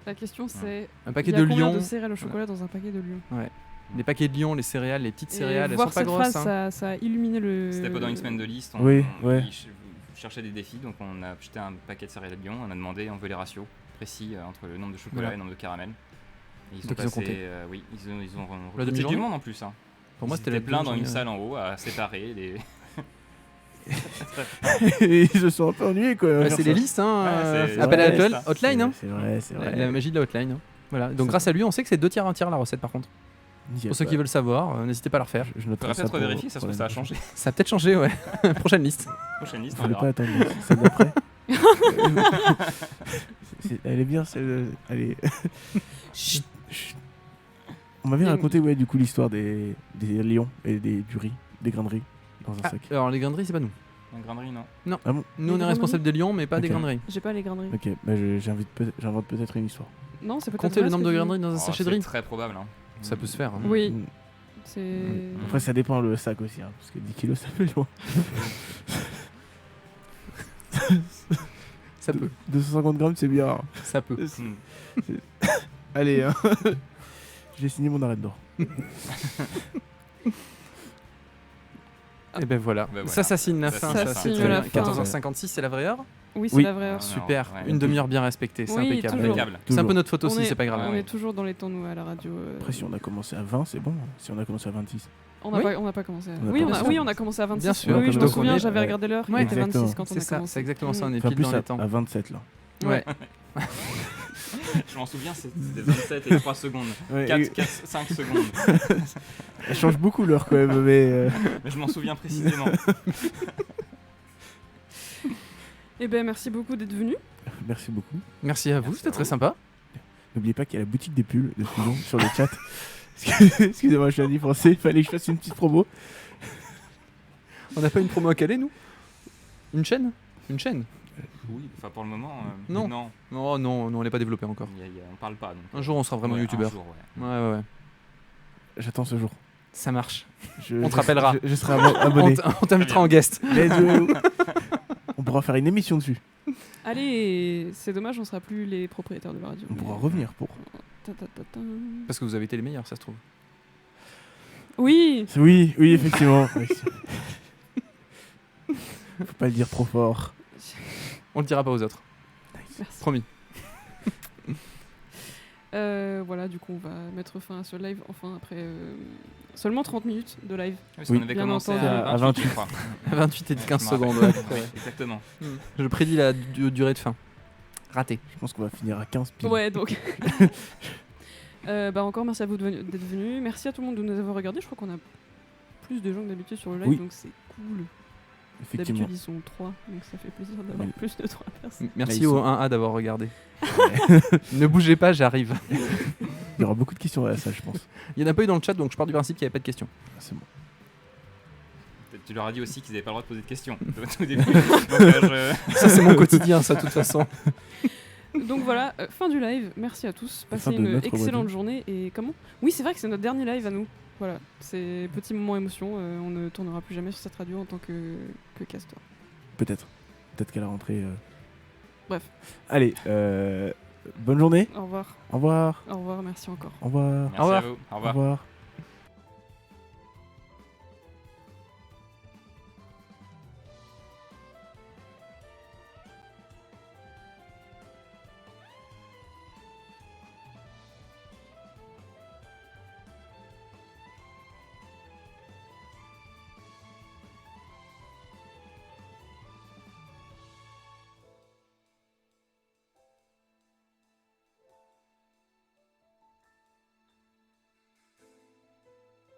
La question c'est Un paquet il y a de combien lions, de céréales au chocolat dans un paquet de lions? les paquets de lions, les céréales, les petites céréales, Et elles voir sont pas cette grosses. phrase, Hein. ça a illuminé le. C'était pendant une semaine de liste. Oui, ouais. Ils cherchaient des défis, donc on a acheté un paquet de céréales de Lyon. On a demandé, on veut les ratios. précis entre le nombre de chocolat et le nombre de caramel. Et ils Donc ils ont compté. oui, ils ont La recruté du demi-journée monde en plus. Hein. Pour moi, Ils c'était étaient la plein dans demi-journée, une salle en haut à séparer les. Ils se sont un peu ennuyés quoi. à Bah, faire c'est ça. les listes, hein. Ouais, c'est- Appel à ouais, la ça. hotline, hein. C'est vrai, c'est vrai. La magie de la hotline. Hein. Voilà. Donc C'est grâce à lui, on sait que c'est 2 tiers, 1 tiers la recette par contre. Nickel. Pour ceux qui veulent savoir, n'hésitez pas à la refaire. Je On noterai va ça peut-être pour- revérifier, ça se pour trouve ça a l'année changé. Ça a peut-être changé, ouais. Prochaine liste. Prochaine liste, on Fallait verra. pas attendre celle d'après. Elle est bien celle. Allez. Chut. On m'avait raconté ouais du coup l'histoire des lions et du riz, des grains de riz dans un sac. Alors les graineries, c'est pas nous. Une grainerie, non. Non. Ah bon Nous, on est graineries responsable des lions, mais pas des Ok. graineries. J'ai pas les graineries. Ok, bah j'invente peut-être une histoire. Non, c'est peut-être. Comptez vrai le ce nombre que de tu dis. graineries dans un Oh, sachet de c'est riz. très probable. Hein. Ça peut se faire. hein. Oui, Mm. c'est. Après ça dépend le sac aussi, hein, parce que 10 kilos ça fait loin. Ça peut. 250 grammes c'est bien. Ça peut. Hmm. Allez, hein. J'ai signé mon arrêt d'or. Et ben voilà. Ben voilà. Ça, ça signe la Ça fin. signe Ça, la c'est fin. très bien. La fin. 14h56, c'est la vraie heure. Oui, c'est Oui. la vraie heure. Ah, Super. ouais. Une demi-heure bien respectée. C'est Oui, impeccable. toujours. Impeccable. C'est un peu Toujours. notre faute On aussi, est- c'est pas grave. On Ouais. est toujours dans les temps, nous, à la radio. Après si on a commencé à 20 c'est bon. Si on a commencé à 26. On n'a Oui. pas commencé. On a Oui, pas on a, commencé. oui, on a commencé à 26. Bien sûr. Oui, oui, je me Donc on souviens, est- j'avais regardé l'heure, il Ouais. était 26 Exactement. quand on C'est a ça, commencé. c'est exactement ça. On est Enfin pile plus dans les temps. à 27 là. Ouais. Je m'en souviens, c'était 27 et 3 secondes. Ouais, 5 secondes. elle change beaucoup l'heure quand même, mais Mais je m'en souviens précisément. Eh ben, merci beaucoup d'être venu. merci beaucoup. Merci à vous, c'était très sympa. N'oubliez pas qu'il y a la boutique des pulls de Fusion sur le chat. Excusez-moi, je suis un y penser, fallait que je fasse une petite promo. On n'a pas une promo à caler, nous Une chaîne Une chaîne Oui, enfin pour le moment. Non. Non. Oh non, non, on n'est pas développé encore. On parle pas. Donc, Un jour, on sera vraiment ouais, youtubeur. un jour, ouais. Ouais, ouais, ouais. J'attends ce jour. Ça marche. On te rappellera. Je serai abonné. On t'invitera en guest. On pourra faire une émission dessus. Allez, c'est dommage, on sera plus les propriétaires de la radio. On pourra revenir pour. Ta, ta, ta, ta. Parce que vous avez été les meilleurs, ça se trouve. Oui, Oui, oui, effectivement. Oui. Faut pas le dire trop fort. On le dira pas aux autres. merci. Promis. Voilà, du coup, on va mettre fin à ce live. Enfin, après seulement 30 minutes de live. Parce Oui. qu'on avait Bien commencé entendu. à À 28, je crois. 28 et 15 Je me secondes. rappelle. Ouais. Oui, exactement. Je prédis la durée de fin. Raté. Je pense qu'on va finir à 15 piles. Ouais, donc. Bah encore merci à vous d'être venus. Merci à tout le monde de nous avoir regardés. Je crois qu'on a plus de gens que d'habitude sur le live, Oui. donc c'est cool. Effectivement. D'habitude ils sont 3, donc ça fait plaisir d'avoir Oui. plus de 3 personnes. Merci Là, ils au sont- 1A d'avoir regardé. Ne bougez pas, j'arrive. Il y aura beaucoup de questions à ça, je pense. Il n'y en a pas eu dans le chat, donc je pars du principe qu'il n'y avait pas de questions. Ah, c'est bon. Tu leur as dit aussi qu'ils n'avaient pas le droit de poser de questions au tout début. Donc, Ça, c'est mon quotidien, ça, de toute façon. Donc voilà, fin du live. Merci à tous. Passez Fin de une notre excellente radio. journée. Et comment Oui, c'est vrai que c'est notre dernier live à nous. Voilà, c'est petit moment émotion. On ne tournera plus jamais sur cette radio en tant que castor. Peut-être. Peut-être qu'à la rentrée. Bref. Allez, bonne journée. Au revoir. Au revoir. Au revoir, merci encore. Au revoir. merci Au revoir. à vous. Au Au revoir. revoir.